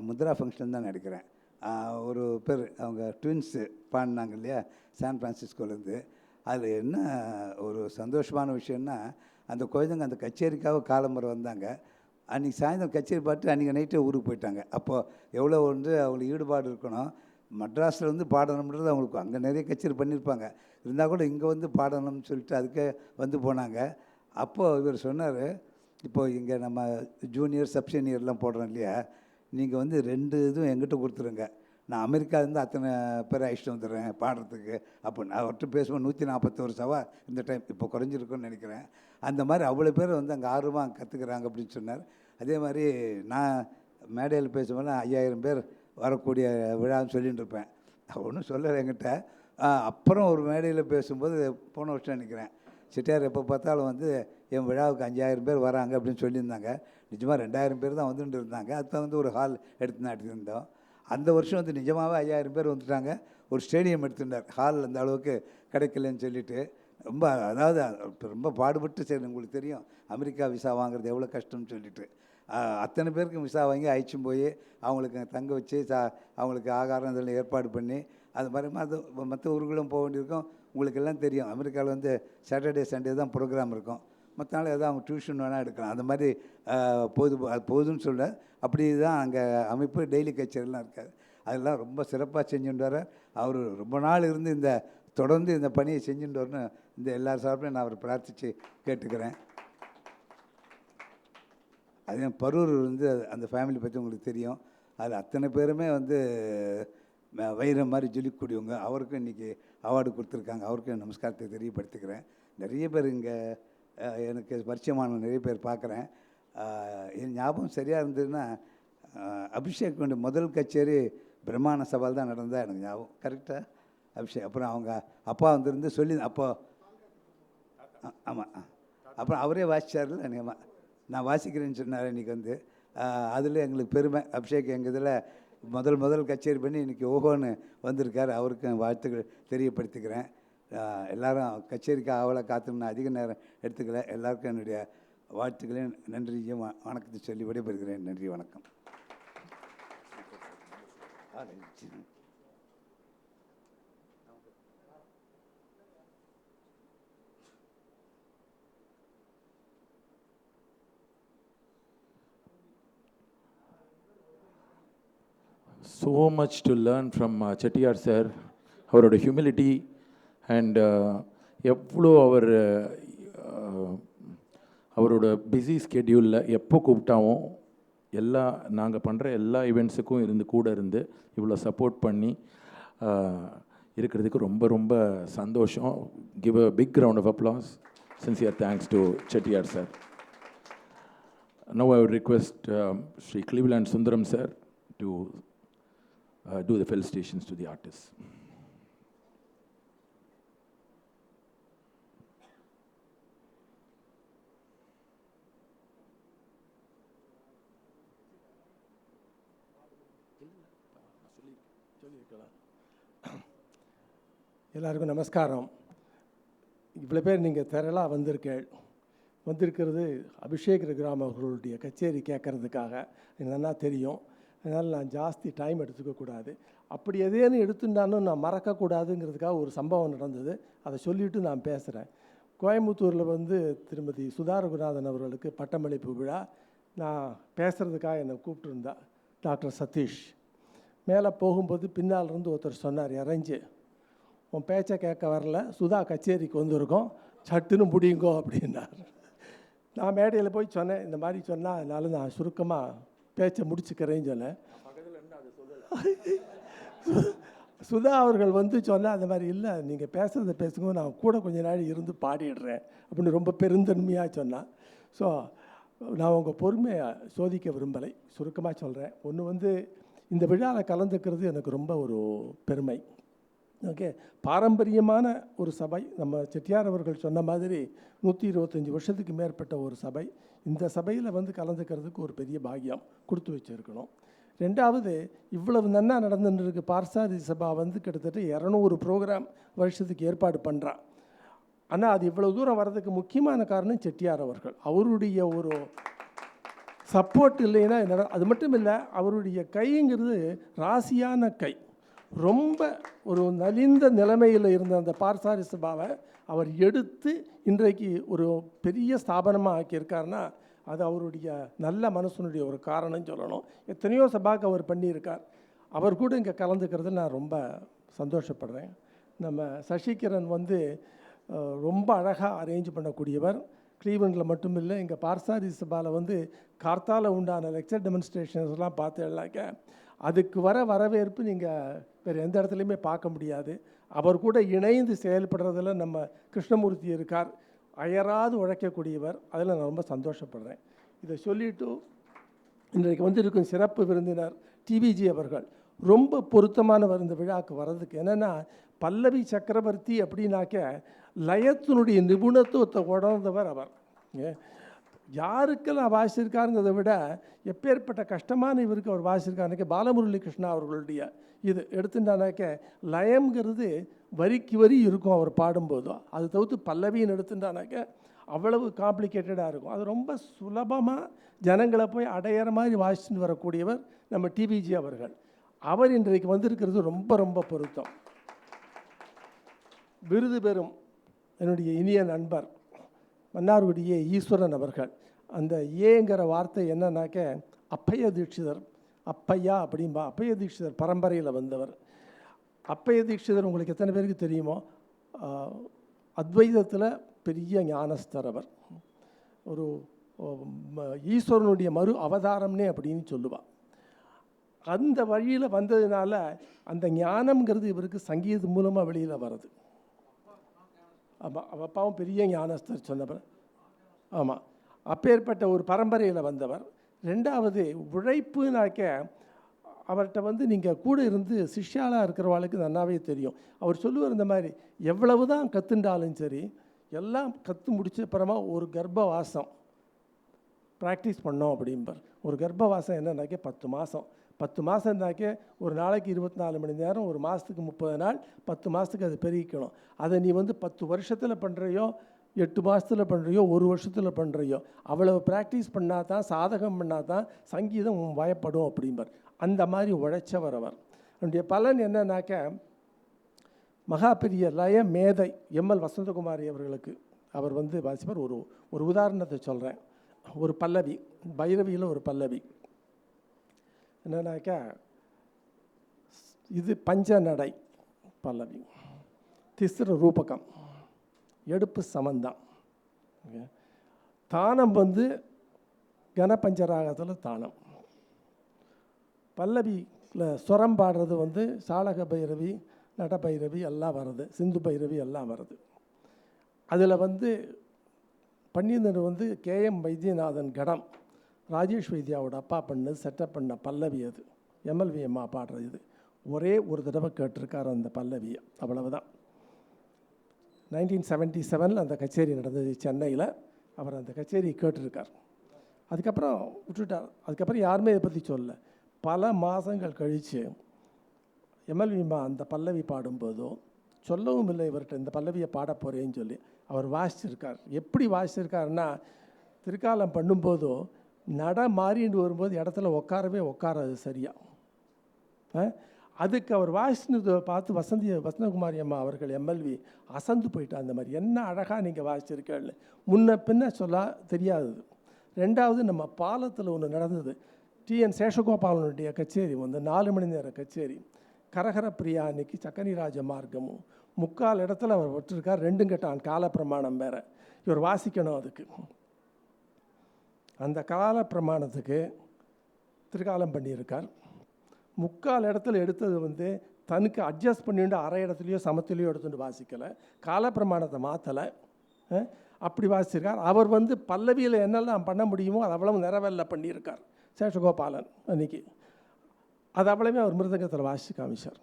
முத்ரா ஃபங்க்ஷன் தான் நினைக்கிறேன், ஒரு பேர் அவங்க ட்வின்ஸு பாடினாங்க இல்லையா சான் ஃப்ரான்சிஸ்கோலேருந்து. அதில் என்ன ஒரு சந்தோஷமான விஷயம்னா, அந்த குழந்தைங்க அந்த கச்சேரிக்காக காலம்பரம் வந்தாங்க. அன்றைக்கி சாயந்தரம் கச்சேரி பார்த்து அன்றைக்கி நைட்டே ஊருக்கு போயிட்டாங்க. அப்போது எவ்வளோ வந்து அவங்களுக்கு ஈடுபாடு இருக்கணும். மட்ராஸில் வந்து பாடணுன்றது அவங்களுக்கு அங்கே நிறைய கச்சேரி பண்ணியிருப்பாங்க, இருந்தால் கூட இங்கே வந்து பாடணும்னு சொல்லிட்டு அதுக்கே வந்து போனாங்க. அப்போது இவர் சொன்னார், இப்போது இங்கே நம்ம ஜூனியர் சப்சீனியர்லாம் போடுறோம் இல்லையா, நீங்கள் வந்து 2 இதுவும் எங்கிட்ட கொடுத்துருங்க, நான் அமெரிக்காவிலேருந்து அத்தனை பேர் அழைச்சிட்டு வந்துடுறேன் பாடுறதுக்கு அப்படின்னு. அவர்கிட்ட பேசும்போது 141 சவா இந்த டைம் இப்போ குறைஞ்சிருக்குன்னு நினைக்கிறேன். அந்த மாதிரி அவ்வளோ பேர் வந்து அங்கே ஆர்வமாக கற்றுக்குறாங்க அப்படின்னு சொன்னார். அதே மாதிரி நான் மேடையில் பேசும்போது 5000 பேர் வரக்கூடிய விழான்னு சொல்லிகிட்டு இருப்பேன். ஒன்றும் சொல்லலை என்கிட்ட. அப்புறம் ஒரு மேடையில் பேசும்போது போன வருஷம் நினைக்கிறேன், செட்டியார் எப்போ பார்த்தாலும் வந்து என் விழாவுக்கு 5000 பேர் வராங்க அப்படின்னு சொல்லியிருந்தாங்க. நிஜமாக 2000 பேர் தான் வந்துட்டு இருந்தாங்க. அதுதான் வந்து ஒரு ஹால் எடுத்து நடத்தியிருந்தோம். அந்த வருஷம் வந்து நிஜமாகவே 5000 பேர் வந்துட்டாங்க. ஒரு ஸ்டேடியம் எடுத்துட்டார், ஹால் அந்த அளவுக்கு கிடைக்கலன்னு சொல்லிட்டு. ரொம்ப அதாவது ரொம்ப பாடுபட்டு சரி, உங்களுக்கு தெரியும் அமெரிக்கா விசா வாங்குறது எவ்வளோ கஷ்டம்னு சொல்லிட்டு அத்தனை பேருக்கு விசா வாங்கி அழைச்சும் போய் அவங்களுக்கு தங்க வச்சு அவங்களுக்கு ஆகாரம் இதெல்லாம் ஏற்பாடு பண்ணி அது மாதிரி மற்ற ஊர்களும் போக வேண்டியிருக்கும். உங்களுக்கு எல்லாம் தெரியும், அமெரிக்காவில் வந்து சாட்டர்டே சண்டே தான் ப்ரோக்ராம் இருக்கும், மற்ற நாள் ஏதாவது அவங்க டியூஷன் வேணால் எடுக்கலாம். அந்த மாதிரி போதுன்னு சொல்ல அப்படி தான் அங்கே அமைப்பு. டெய்லி கச்சேரிலாம் இருக்காது, அதெல்லாம் ரொம்ப சிறப்பாக செஞ்சுட்டு வர. அவர் ரொம்ப நாள் இருந்து தொடர்ந்து இந்த பணியை செஞ்சுட்டு வரணும். இந்த எல்லார் சார்பிலும் நான் அவர் பிரார்த்தித்து கேட்டுக்கிறேன். அதே பரூர் வந்து அந்த ஃபேமிலி பற்றி உங்களுக்கு தெரியும். அதில் அத்தனை பேருமே வந்து வைரம் மாதிரி ஜொலிக்கூடியவங்க. அவருக்கும் இன்றைக்கி அவார்டு கொடுத்துருக்காங்க, அவருக்கும் நமஸ்காரத்தை தெரியப்படுத்திக்கிறேன். நிறைய பேர் இங்கே எனக்கு பரிச்சயமான நிறைய பேர் பார்க்குறேன். என் ஞாபகம் சரியாக இருந்ததுன்னா அபிஷேக் வேண்டிய முதல் கச்சேரி பிரம்மாண்ட சபால் தான் நடந்தால் எனக்கு ஞாபகம் கரெக்டாக அபிஷேக். அப்புறம் அவங்க அப்பா வந்துருந்து சொல்லி அப்போ ஆமாம், அப்புறம் அவரே வாசித்தார்ல, நீங்கள் நான் வாசிக்கிறேன்னு சொன்னார் இன்றைக்கி வந்து. அதில் எங்களுக்கு பெருமை. அபிஷேக் எங்கள் இதில் முதல் கச்சேரி பண்ணி இன்றைக்கி ஓஹோன்னு வந்திருக்கார். அவருக்கு வாழ்த்துக்கள் தெரியப்படுத்திக்கிறேன். எல்லோரும் கச்சேரிக்கு அவளை காத்துன்னு அதிக நேரம் எடுத்துக்கல. எல்லாருக்கும் என்னுடைய வாழ்த்துக்களையும் நன்றியும் வணக்கத்தை சொல்லி விடைபெறுகிறேன். நன்றி, வணக்கம். So much to learn from Chettiar sir. அவரோட ஹியூமிலிட்டி அண்ட் எவ்வளோ அவரோட பிஸி ஸ்கெட்யூலில் எப்போ கூப்பிட்டாவும் நாங்கள் பண்ணுற எல்லா ஈவெண்ட்ஸுக்கும் கூட இருந்து இவ்வளோ சப்போர்ட் பண்ணி இருக்கிறதுக்கு ரொம்ப ரொம்ப சந்தோஷம். Give a big round of applause. Sincere thanks to Chettiar sir. Now I would request Sri Cleveland Sundaram sir to do the felicitations to the artists. எல்லாருக்கும் நமஸ்காரம். இவ்வளோ பேர் நீங்கள் திரளாக வந்திருக்கிறது அபிஷேக் ரகுராம் அவர்களுடைய கச்சேரி கேட்குறதுக்காக எனக்கு நல்லா தெரியும். அதனால் நான் ஜாஸ்தி டைம் எடுத்துக்கக்கூடாது. அப்படி எதேன்னு எடுத்துட்டாலும் நான் மறக்கக்கூடாதுங்கிறதுக்காக ஒரு சம்பவம் நடந்தது. அதை சொல்லிவிட்டு நான் பேசுகிறேன். கோயம்புத்தூரில் திருமதி சுதா ரகுநாதன் அவர்களுக்கு பட்டமளிப்பு விழா. நான் பேசுகிறதுக்காக என்னை கூப்பிட்டுருந்தா டாக்டர் சதீஷ். மேலே போகும்போது பின்னால் இருந்து ஒருத்தர் சொன்னார், இறஞ்சி உன் பேச்சை கேட்க வரல, சுதா கச்சேரிக்கு வந்திருக்கோம், சட்டுன்னு முடியுங்கோ அப்படின்னார். நான் மேடையில் போய் சொன்னேன், இந்த மாதிரி சொன்னால் அதனால நான் சுருக்கமாக பேச்சை முடிச்சுக்கிறேன்னு சொன்னேன். சுதா அவர்கள் சொன்னால் அந்த மாதிரி இல்லை, நீங்கள் பேசுகிறத பேசுங்க, நான் கூட கொஞ்ச நாள் இருந்து பாடிடுறேன் அப்படின்னு ரொம்ப பெருந்தன்மையாக சொன்னான். ஸோ நான் உங்கள் பொறுமையை சோதிக்க விரும்பலை, சுருக்கமாக சொல்கிறேன். ஒன்று இந்த விழாவில் கலந்துக்கிறது எனக்கு ரொம்ப ஒரு பெருமை. ஓகே, பாரம்பரியமான ஒரு சபை. நம்ம செட்டியார் அவர்கள் சொன்ன மாதிரி 125 வருஷத்துக்கு மேற்பட்ட ஒரு சபை. இந்த சபையில் கலந்துக்கிறதுக்கு ஒரு பெரிய பாக்கியம் கொடுத்து வச்சுருக்கணும். ரெண்டாவது, இவ்வளவு நன்னா நடந்துருக்கு. பார்சாதி சபா கிட்டத்தட்ட 200 ப்ரோக்ராம் வருஷத்துக்கு ஏற்பாடு பண்ணுறான். ஆனால் அது இவ்வளோ தூரம் வர்றதுக்கு முக்கியமான காரணம் செட்டியார் அவர்கள். அவருடைய ஒரு சப்போர்ட் இல்லைன்னா அது மட்டும் இல்லை, அவருடைய கைங்கிறது ராசியான கை. ரொம்ப ஒரு நலிந்த நிலைமையில் இருந்த அந்த பார்சாரி சபாவை அவர் எடுத்து இன்றைக்கு ஒரு பெரிய ஸ்தாபனமாக ஆக்கியிருக்காருன்னா அது அவருடைய நல்ல மனசனுடைய ஒரு காரணம் சொல்லணும். எத்தனையோ சபாக்கு அவர் பண்ணியிருக்கார். அவர் கூட இங்கே கலந்துக்கிறது நான் ரொம்ப சந்தோஷப்படுறேன். நம்ம சசிகிரண் ரொம்ப அழகாக அரேஞ்ச் பண்ணக்கூடியவர். கிளீவண்டில் மட்டும் இல்லை, இங்கே பார்சாரி சபாவில் கார்த்தால உண்டான லெக்சர் டெமான்ஸ்ட்ரேஷன்ஸ்லாம் பார்த்தேன்னாக்க அதுக்கு வரவேற்பு நீங்கள் வேறு எந்த இடத்துலையுமே பார்க்க முடியாது. அவர் கூட இணைந்து செயல்படுறதில் நம்ம கிருஷ்ணமூர்த்தி இருக்கார், அயராது உழைக்கக்கூடியவர். அதில் நான் ரொம்ப சந்தோஷப்படுறேன். இதை சொல்லிவிட்டு இன்றைக்கு இருக்கும் சிறப்பு விருந்தினர் டிவிஜி அவர்கள் ரொம்ப பொருத்தமானவர் இந்த விழாவுக்கு வர்றதுக்கு. என்னென்னா, பல்லவி சக்கரவர்த்தி அப்படின்னாக்க லயத்தினுடைய நிபுணத்துவத்தை உணர்ந்தவர் அவர். யாருக்கெல்லாம் வாசிச்சிருக்காருங்கிறத விட எப்பேற்பட்ட கஷ்டமான இவருக்கு அவர் வாசிச்சிருக்காருனாக்க பாலமுரளி கிருஷ்ணா அவர்களுடைய இது எடுத்துட்டானாக்க லயம்ங்கிறது வரிக்கு வரி இருக்கும் அவர் பாடும்போதும். அது தவிர்த்து பல்லவின்னு எடுத்துட்டானாக்க அவ்வளவு காம்ப்ளிகேட்டடாக இருக்கும். அது ரொம்ப சுலபமாக ஜனங்களை போய் அடையிற மாதிரி வாசிச்சுட்டு வரக்கூடியவர் நம்ம டிவிஜி அவர்கள். அவர் இன்றைக்கு வந்திருக்கிறது ரொம்ப ரொம்ப பொருத்தம். விருது பெறும் என்னுடைய இனிய நண்பர் மன்னார்குடியே ஈஸ்வரன் அவர்கள். அந்த ஏங்கிற வார்த்தை என்னன்னாக்க அப்பைய தீட்சிதர், அப்பையா அப்படின்பா. அப்பைய தீட்சிதர் பரம்பரையில் வந்தவர். அப்பைய தீட்சிதர் உங்களுக்கு எத்தனை பேருக்கு தெரியுமோ? அத்வைதத்தில் பெரிய ஞானஸ்தர் அவர். ஒரு ஈஸ்வரனுடைய மறு அவதாரம்னே அப்படின்னு சொல்லுவாள். அந்த வழியில் வந்ததுனால அந்த ஞானம்ங்கிறது இவருக்கு சங்கீதம் மூலமாக வெளியில் வருது. ஆமாம், அப்பாவும் பெரிய ஞானஸ்தர் சொன்னவர். ஆமாம், அப்பேற்பட்ட ஒரு பரம்பரையில் வந்தவர். ரெண்டாவது, உழைப்புனாக்க அவர்கிட்ட நீங்கள் கூட இருந்து சிஷ்யாலாக இருக்கிறவாளுக்கு நல்லாவே தெரியும். அவர் சொல்லுவார் இந்த மாதிரி, எவ்வளவு தான் கற்றுண்டாலும் சரி, எல்லாம் கற்று முடிச்ச அப்புறமா ஒரு கர்ப்பவாசம் ப்ராக்டிஸ் பண்ணோம் அப்படிம்பார். ஒரு கர்ப்பவாசம் என்னன்னாக்க 10 மாதம். 10 மாதம்னாக்க ஒரு நாளைக்கு 24 மணி நேரம், ஒரு மாதத்துக்கு 30 நாள், 10 மாதத்துக்கு அது பெருகிக்கணும். அதை நீ 10 வருஷத்தில் பண்ணுறையோ 8 மாதத்தில் பண்ணுறியோ 1 வருஷத்தில் பண்ணுறியோ அவ்வளவு ப்ராக்டிஸ் பண்ணால் தான், சாதகம் பண்ணால் தான் சங்கீதம் வயப்படும் அப்படிம்பார். அந்த மாதிரி உழைச்சவர் அவர். அவருடைய பலன் என்னன்னாக்க, மகா பெரிய லய மேதை எம்எல் வசந்தகுமாரி அவர்களுக்கு அவர் வாசிப்பார். ஒரு உதாரணத்தை சொல்கிறேன். ஒரு பல்லவி, பைரவியில் ஒரு பல்லவி என்னன்னாக்கா, இது பஞ்சநடை பல்லவி, திஸ்ர ரூபகம், எடுப்பு சமந்தான். தானம் கனபஞ்சராகத்தில் தானம். பல்லவியில் சுரம் பாடுறது சாளக பைரவி, நட பைரவி எல்லாம் வருது, சிந்து பைரவி எல்லாம் வருது. அதில் பண்ணியிருந்தது கேஎம் வைத்தியநாதன் கடம், ராஜேஷ் வைத்தியாவோட அப்பா பண்ணது, செட்டப் பண்ண பல்லவி. அது எம்எல்வி அம்மா பாடுறது. இது ஒரே ஒரு தடவை கேட்டிருக்கார் அந்த பல்லவியை, அவ்வளவுதான். 1977 அந்த கச்சேரி நடந்தது சென்னையில். அவர் அந்த கச்சேரி கேட்டிருக்கார். அதுக்கப்புறம் விட்டுட்டார். அதுக்கப்புறம் யாருமே இதை பற்றி சொல்லலை. பல மாதங்கள் கழித்து எம்எல்விமா அந்த பல்லவி பாடும்போதோ சொல்லவும் இல்லை இவர்கிட்ட, இந்த பல்லவியை பாட போகிறேன்னு சொல்லி அவர் வாசிச்சிருக்கார். எப்படி வாசிச்சிருக்காருன்னா, திருக்காலம் பண்ணும்போதோ நட மாறின்னு வரும்போது இடத்துல உட்காராது சரியாக. அதுக்கு அவர் வாசினதை பார்த்து வசந்தகுமாரி அம்மா அவர்கள் எம்எல்வி அசந்து போயிட்டா. அந்த மாதிரி என்ன அழகாக நீங்கள் வாசிச்சிருக்கேன்னு முன்ன பின்ன சொல்ல தெரியாது. ரெண்டாவது, நம்ம பாலத்தில் ஒன்று நடந்தது. டிஎன் சேஷகோபாலனுடைய கச்சேரி 4 மணி நேர கச்சேரி. கரகர பிரியா அன்னைக்கு சக்கனிராஜ மார்க்கமும் 3/4 இடத்துல அவர் விட்டுருக்கார். 2 கட்டான் கால பிரமாணம் வேறு. இவர் வாசிக்கணும். அதுக்கு அந்த கால பிரமாணத்துக்கு திருக்காலம் பண்ணியிருக்கார். 3/4 இடத்துல எடுத்தது தனக்கு அட்ஜஸ்ட் பண்ணிட்டு அரை இடத்துலையோ சமத்துலையோ எடுத்துட்டு வாசிக்கலை, காலப்பிரமாணத்தை மாற்றலை, அப்படி வாசிச்சிருக்கார். அவர் பல்லவியில் என்னெல்லாம் பண்ண முடியுமோ அது அவ்வளவு நிறைவேல பண்ணியிருக்கார் சேஷகோபாலன் அன்னைக்கு. அது அவ்வளவுமே அவர் மிருதங்கத்தில் வாசித்து காமிச்சார்.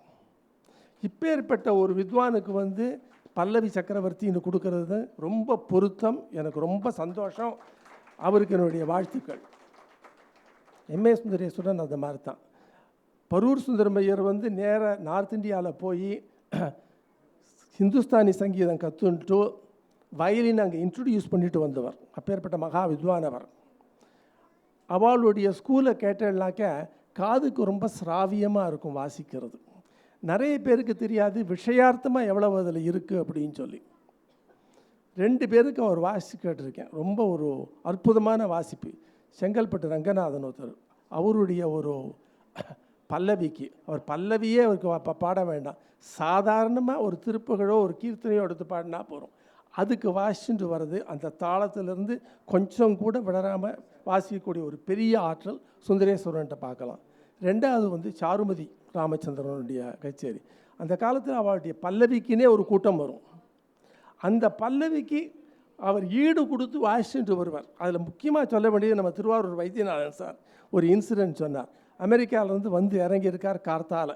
இப்பேற்பட்ட ஒரு வித்வானுக்கு பல்லவி சக்கரவர்த்தின்னு கொடுக்கறது ரொம்ப பொருத்தம். எனக்கு ரொம்ப சந்தோஷம். அவருக்கு என்னுடைய வாழ்த்துக்கள். எம்ஏ சுந்தரேஸ்வரன் அந்த மாதிரி தான். பரூர் சுந்தரமையர் நேராக நார்த் இந்தியாவில் போய் ஹிந்துஸ்தானி சங்கீதம் கற்றுன்ட்டு வயலின் அங்கே இன்ட்ரடியூஸ் பண்ணிட்டு வந்தவர். அப்பேற்பட்ட மகா வித்வானவர். அவளுடைய ஸ்கூலை கேட்டேன்னாக்க காதுக்கு ரொம்ப சிராவியமாக இருக்கும் வாசிக்கிறது. நிறைய பேருக்கு தெரியாது விஷயார்த்தமாக எவ்வளவு அதில் இருக்குது அப்படின்னு சொல்லி. 2 பேருக்கு அவர் வாசித்து கேட்டிருக்கேன். ரொம்ப ஒரு அற்புதமான வாசிப்பு. செங்கல்பட்டு ரங்கநாதன் ஒருத்தர், அவருடைய ஒரு பல்லவிக்கு, அவர் பல்லவியே அவருக்கு பாட வேண்டாம், சாதாரணமாக ஒரு திருப்புகழோ ஒரு கீர்த்தனையோ எடுத்து பாடினா போகிறோம். அதுக்கு வாசிச்சுட்டு வர்றது, அந்த தாளத்திலேருந்து கொஞ்சம் கூட விடராமல் வாசிக்கக்கூடிய ஒரு பெரிய ஆற்றல் சுந்தரேஸ்வரன்ட்ட பார்க்கலாம். ரெண்டாவது சாருமதி ராமச்சந்திரனுடைய கச்சேரி. அந்த காலத்தில் அவளுடைய பல்லவிக்குன்னே ஒரு கூட்டம் வரும். அந்த பல்லவிக்கு அவர் ஈடு கொடுத்து வாசிச்சுட்டு வருவார். அதில் முக்கியமாக சொல்ல வேண்டியது நம்ம திருவாரூர் வைத்தியநாதன் சார் ஒரு இன்சிடென்ட் சொன்னார். அமெரிக்காவிலேருந்து இறங்கியிருக்கார் கார்த்தால.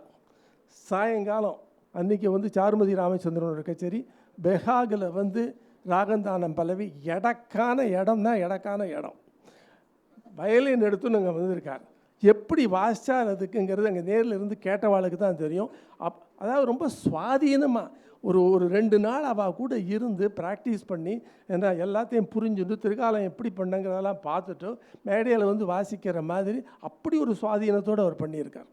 சாயங்காலம் அன்றைக்கி சாருமதி ராமச்சந்திரனோட கச்சேரி. பெஹாகில் ராகந்தானம் பல்லவி. எடக்கான இடம். வயலின் எடுத்து நாங்கள் வந்திருக்கார். எப்படி வாசித்தார் அதுக்குங்கிறது அங்கே நேரில் இருந்து கேட்டவாளுக்கு தான் தெரியும். அதாவது ரொம்ப சுவாதீனமாக ஒரு 2 நாள் அவள் கூட இருந்து ப்ராக்டிஸ் பண்ணி என்ன எல்லாத்தையும் புரிஞ்சுட்டு திருக்காலம் எப்படி பண்ணங்கிறதெல்லாம் பார்த்துட்டு மேடையில் வாசிக்கிற மாதிரி அப்படி ஒரு சுவாதீனத்தோடு அவர் பண்ணியிருக்கார்.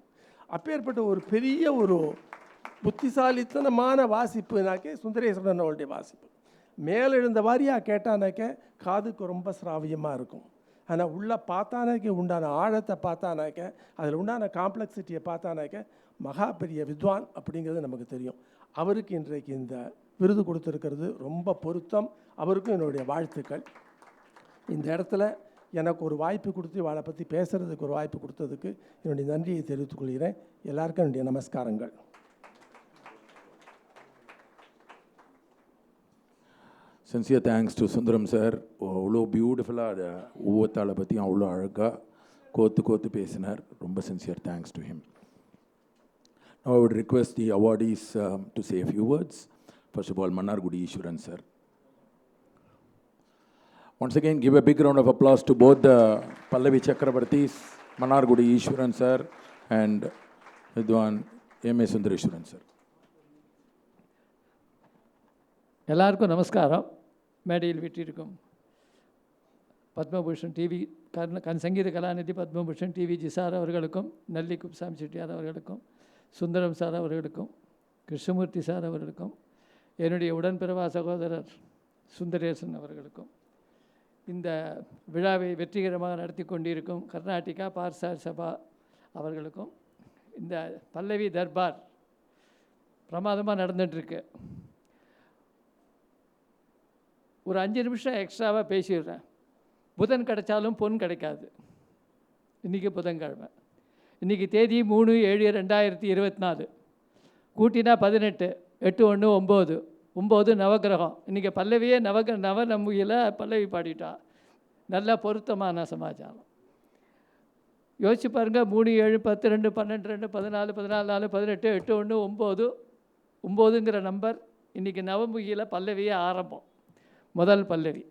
அப்பேற்பட்ட ஒரு பெரிய ஒரு புத்திசாலித்தனமான வாசிப்புனாக்கே சுந்தரேஸ்வரன் அவருடைய வாசிப்பு. மேலெழுந்த வாரியாக கேட்டானாக்க காதுக்கு ரொம்ப சிராவியமாக இருக்கும். ஆனால் உள்ளே பார்த்தானாக்க உண்டான ஆழத்தை பார்த்தானாக்க அதில் உண்டான காம்ப்ளெக்சிட்டியை பார்த்தானாக்க மகா பெரிய வித்வான் அப்படிங்கிறது நமக்கு தெரியும். அவருக்கு இன்றைக்கு இந்த விருது கொடுத்துருக்கிறது ரொம்ப பொருத்தம். அவருக்கும் என்னுடைய வாழ்த்துக்கள். இந்த இடத்துல எனக்கு ஒரு வாய்ப்பு கொடுத்து இவளை பற்றி பேசுகிறதுக்கு ஒரு வாய்ப்பு கொடுத்ததுக்கு என்னுடைய நன்றியை தெரிவித்துக் கொள்கிறேன். எல்லாருக்கும் என்னுடைய நமஸ்காரங்கள். Sincere thanks to Sundaram sir. அவ்வளோ பியூட்டிஃபுல்லாக ஒவ்வொருத்தாளை பற்றியும் அவ்வளோ அழகாக கோத்து பேசினார். ரொம்ப sincere thanks to him. Now I would request the awardees to say a few words. First of all, Mannargudi Ishwaran sir. Once again, give a big round of applause to both the Pallavi Chakravartis, Mannargudi Ishwaran sir and Vidwan M.A. Sundareswaran sir. எல்லாருக்கும் நமஸ்காரம். மேடையில் விட்டிருக்கும் Padma Bhushan TV Sangeetha Kalanidhi Padma Bhushan TVG sir அவர்களுக்கும், நல்லி குப்சாமி செட்டியார் அவர்களுக்கும், Sundaram sir அவர்களுக்கும், Krishnamurthy sir அவர்களுக்கும், என்னுடைய உடன்பிறவா சகோதரர் சுந்தரேசன் அவர்களுக்கும், இந்த விழாவை வெற்றிகரமாக நடத்தி கொண்டிருக்கும் கர்நாடகா பார்சார் சபா அவர்களுக்கும், இந்த பல்லவி தர்பார் பிரமாதமாக நடந்துகிட்ருக்கு. ஒரு 5 நிமிஷம் எக்ஸ்ட்ராவாக பேசிடுறேன். புதன் கிடைச்சாலும் பொன் கிடைக்காது. இன்றைக்கி புதன்கிழமை, இன்றைக்கி தேதி 3/7/2024, கூட்டினா 18, 8 1 9, 9 நவகிரகம். இன்றைக்கி பல்லவியே நவ நம்பியில் பல்லவி பாடிட்டா. நல்ல பொருத்தமான சமாச்சாரம். யோசிச்சு பாருங்கள். 3 7 10 2 12 2 14 14 4 18 8 1 9, 9ங்கிற நம்பர். இன்றைக்கி நவமுகியில் பல்லவியே ஆரம்பம். முதல் பல்லவி.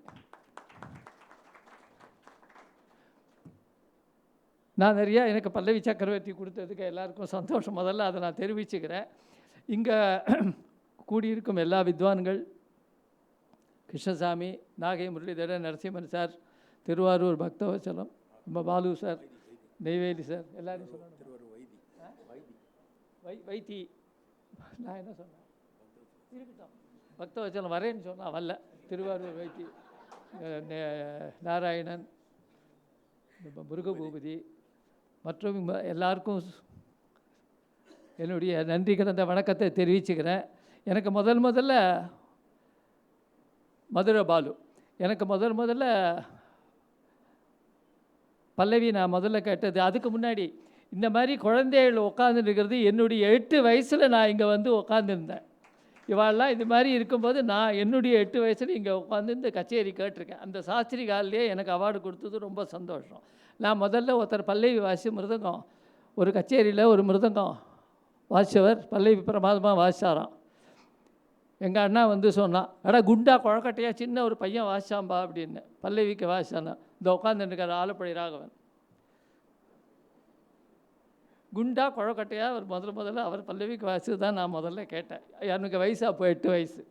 நான் நிறையா எனக்கு பல்லவி சக்கரவர்த்தி கொடுத்ததுக்கு எல்லாருக்கும் சந்தோஷம். முதல்ல அதை நான் தெரிவிச்சுக்கிறேன். இங்கே கூடியிருக்கும் எல்லா வித்வான்கள், கிருஷ்ணசாமி, நாகை முரளிதரன், நரசிம்மன் சார், திருவாரூர் பக்தவச்சலம், நம்ம பாலு சார், நெய்வேலி சார், எல்லாரையும் சொல்லணும். வைத்தி, நான் என்ன சொன்னேன்? இருக்கட்டும், பக்தவச்சலம் வரேன்னு சொன்னால் வரல. திருவாரூர் வைத்தி, நாராயணன், முருகபூபதி மற்றும் எல்லாருக்கும் என்னுடைய நன்றி கலந்த வணக்கத்தை தெரிவிச்சுக்கிறேன். எனக்கு முதல்ல மதுரை பாலு, எனக்கு முதல்ல பல்லவி நான் முதல்ல கேட்டது. அதுக்கு முன்னாடி இந்த மாதிரி குழந்தைகள் உட்காந்துருக்கிறது என்னுடைய 8 வயசில் நான் இங்கே வந்து உட்காந்துருந்தேன். இவாளெலாம் இது மாதிரி இருக்கும்போது நான் என்னுடைய 8 வயசில் இங்கே உட்காந்து இந்த கச்சேரி கேட்டிருக்கேன். அந்த சாஸ்திரி காலிலே எனக்கு அவார்டு கொடுத்தது ரொம்ப சந்தோஷம். நான் முதல்ல ஒருத்தர் பல்லவி வாசி மிருதங்கம், ஒரு கச்சேரியில் ஒரு மிருதங்கம் வாசித்தவர் பல்லவி பிரமாதமாக வாசித்தாராம். எங்கள் அண்ணா வந்து சொன்னான், அடா குண்டா குழக்கட்டையாக சின்ன ஒரு பையன் வாசிச்சாம்பா அப்படின்னு. பல்லவிக்கு வாசித்தானா. இந்த உட்காந்துருக்கார் ஆலப்புழை ராகவன். குண்டா குழக்கட்டையாக அவர் முதல்ல அவர் பல்லவிக்கு வாசித்து தான் நான் முதல்ல கேட்டேன். எனக்கு வயசு அப்போ 8 வயசு.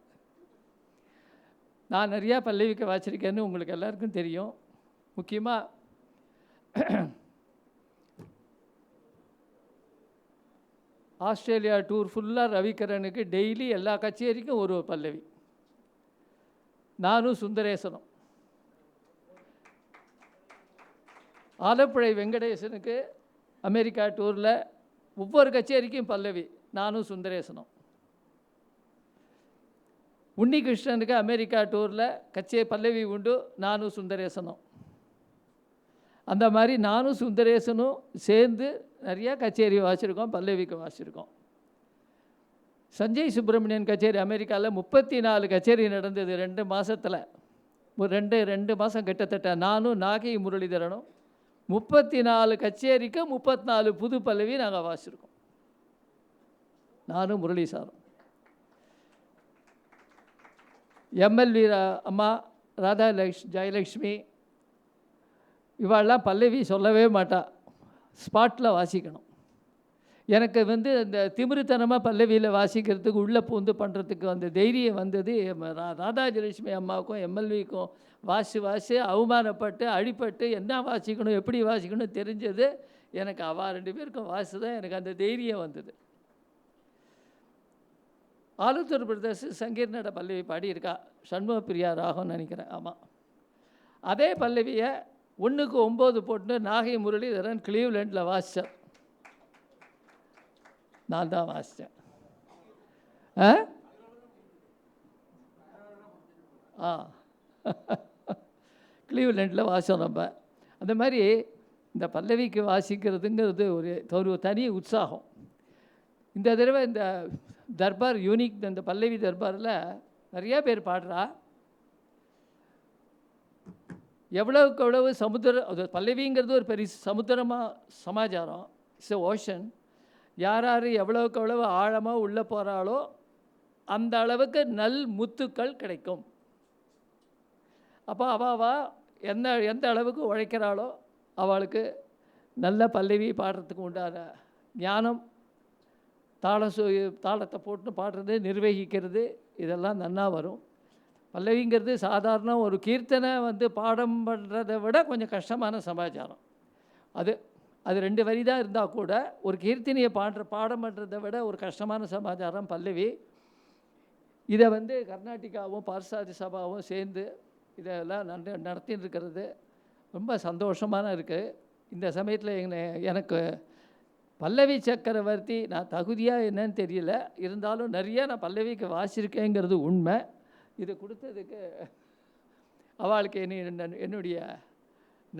நான் நிறையா பல்லவிக்கு வாசிச்சிருக்கேன்னு உங்களுக்கு எல்லாருக்கும் தெரியும். முக்கியமாக ஆஸ்திரேலியா டூர் ஃபுல்லாக ரவிகரனுக்கு டெய்லி எல்லா கச்சேரிக்கும் ஒரு பல்லவி. நானும் சுந்தரேசனும். ஆலப்புழை வெங்கடேசனுக்கு அமெரிக்கா டூரில் ஒவ்வொரு கச்சேரிக்கும் பல்லவி, நானும் சுந்தரேசனும். உன்னிகிருஷ்ணனுக்கு அமெரிக்கா டூரில் பல்லவி உண்டு, நானும் சுந்தரேசனும். அந்த மாதிரி நானும் சுந்தரேசனும் சேர்ந்து நிறையா கச்சேரி வாசிச்சிருக்கோம், பல்லவிக்கு வாசிச்சிருக்கோம். சஞ்சய் சுப்பிரமணியன் கச்சேரி அமெரிக்காவில் 34 கச்சேரி நடந்தது 2 மாதத்தில். ஒரு 2 மாதம் கிட்டத்தட்ட. நானும் நாகை முரளிதரனும் 34 கச்சேரிக்கு 34 புது பல்லவி நாங்கள் வாசிச்சிருக்கோம். நானும் முரளி சாரும். எம்எல்வி அம்மா ராதா ஜெயலக்ஷ்மி இவாளெலாம் பல்லவி சொல்லவே மாட்டா, ஸ்பாட்டில் வாசிக்கணும். எனக்கு வந்து இந்த திமிருத்தனமாக பல்லவியில் வாசிக்கிறதுக்கு உள்ளே பூந்து பண்ணுறதுக்கு அந்த தைரியம் வந்தது ராதாஜலட்சுமி அம்மாவுக்கும் எம்எல்விக்கும். வாசி அவமானப்பட்டு அடிப்பட்டு என்ன வாசிக்கணும் எப்படி வாசிக்கணும் தெரிஞ்சது எனக்கு. அவள் 2 பேருக்கும் வாசி தான் எனக்கு அந்த தைரியம் வந்தது. ஆலுத்தூர் பிரதர்ஸ் சங்கீர்ணட பல்லவி பாடியிருக்கா, சண்முகப்பிரியா ராகம்னு நினைக்கிறேன். ஆமாம், அதே பல்லவியை 1க்கு 9 போட்டு நாகை முரளிதரன் கிளீவ்லேண்டில் வாசித்தார். நான் தான் வாசித்தேன். கிளீவ்லேண்டில் வாசித்தோம் நம்ம. அந்த மாதிரி இந்த பல்லவிக்கு வாசிக்கிறதுங்கிறது ஒரு தனி உற்சாகம். இந்த தடவை இந்த தர்பார் யூனிக், இந்த பல்லவி தர்பாரில் நிறையா பேர் பாடுறா. எவ்வளவுக்கு எவ்வளவு அது பல்லவிங்கிறது ஒரு பெரிய சமுத்திரமாக சமாச்சாரம். It's ocean. யார் எவ்வளவுக்கு எவ்வளவு ஆழமாக உள்ளே போகிறாளோ அந்த அளவுக்கு நல் முத்துக்கள் கிடைக்கும். அப்போ அவள் எந்த அளவுக்கு உழைக்கிறாளோ அவளுக்கு நல்ல பல்லவி பாடுறதுக்கு உண்டான ஞானம், தாளத்தை போட்டு பாடுறது, நிர்வகிக்கிறது, இதெல்லாம் நன்னா வரும். பல்லவிங்கிறது சாதாரண ஒரு கீர்த்தனை வந்து பாடம் பண்ணுறதை விட கொஞ்சம் கஷ்டமான சமாச்சாரம். அது 2 வரி தான் இருந்தால் கூட ஒரு கீர்த்தனையை பாடம் பண்ணுறதை விட ஒரு கஷ்டமான சமாச்சாரம் பல்லவி. இதை வந்து கர்நாடிகாவும் பார்சாதி சபாவும் சேர்ந்து இதெல்லாம் நடத்தின்னு இருக்கிறது ரொம்ப சந்தோஷமான இருக்குது. இந்த சமயத்தில் எனக்கு பல்லவி சக்கரவர்த்தி நான் தகுதியாக என்னன்னு தெரியல, இருந்தாலும் நிறைய நான் பல்லவிக்கு வாசிச்சிருக்கேங்கிறது உண்மை. இது கொடுத்ததுக்கு அவளுக்கு என்னுடைய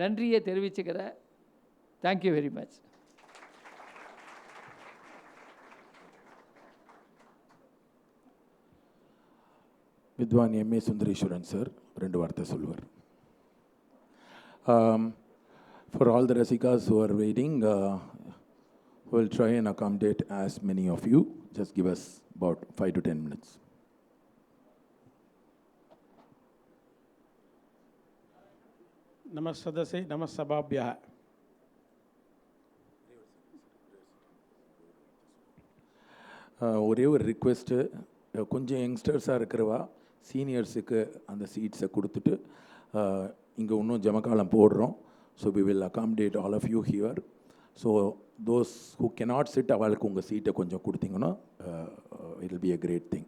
நன்றியை தெரிவிச்சுக்கிறேன். Thank you very much. வித்வான் எம்ஏ சுந்தரேஸ்வரன் சார் 2 வார்த்தை சொல்லுவார். For all the Rasikas who are waiting, we'll try and accommodate as many of you. Just give us about 5 to 10 minutes. நமஸ்ததசை நமஸ்தபாபியா. ஒரே ஒரு ரிக்வெஸ்ட்டு, கொஞ்சம் யங்ஸ்டர்ஸாக இருக்கிறவா சீனியர்ஸுக்கு அந்த சீட்ஸை கொடுத்துட்டு இங்கே இன்னும் ஜமக்காலம் போடுறோம். So we will accommodate all of you here. So those who cannot sit அவளுக்கு உங்கள் சீட்டை கொஞ்சம் கொடுத்தீங்கன்னா it will be a great thing.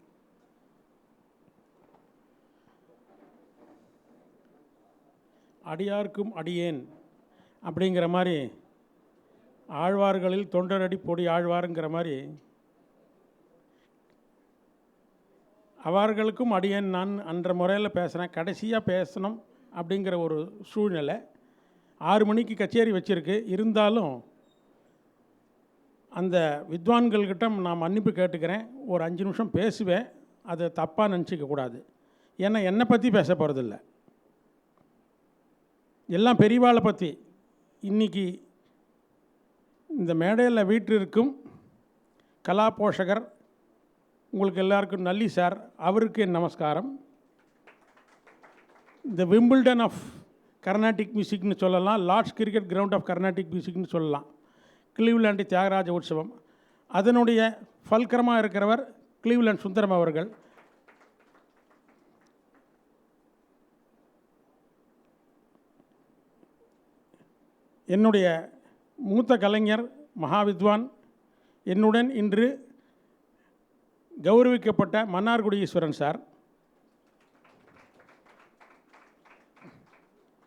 அடியார்க்கும் அடியேன் அப்படிங்கிற மாதிரி, ஆழ்வார்களில் தொண்டரடி பொடி ஆழ்வாருங்கிற மாதிரி அவர்களுக்கும் அடியேன் நான் அன்ற முறையில் பேசுகிறேன். கடைசியாக பேசணும் அப்படிங்கிற ஒரு சூழ்நிலை. 6 மணிக்கு கச்சேரி வச்சுருக்கு. இருந்தாலும் அந்த வித்வான்கள்கிட்ட நான் மன்னிப்பு கேட்டுக்கிறேன். ஒரு 5 நிமிஷம் பேசுவேன், அதை தப்பாக நினச்சிக்கக்கூடாது. ஏன்னா என்னை பற்றி பேச போகிறதில்ல, எல்லாம் பெரியவாளை பற்றி. இன்றைக்கி இந்த மேடையில் வீற்றிருக்கும் கலா போஷகர் உங்களுக்கு எல்லாருக்கும் நல்லி சார், அவருக்கு என் நமஸ்காரம். இந்த விம்பிள்டன் ஆஃப் கர்நாடிக் மியூசிக்னு சொல்லலாம், Lord's cricket ground of Carnatic மியூசிக்னு சொல்லலாம். கிளீவ்லாண்டு தியாகராஜ உற்சவம், அதனுடைய ஃபல்கரமாக இருக்கிறவர் கிளீவ்லாண்ட் சுந்தரம் அவர்கள். என்னுடைய மூத்த கலைஞர் மகாவித்வான், என்னுடன் இன்று கௌரவிக்கப்பட்ட மன்னார்குடி ஈஸ்வரன் சார்.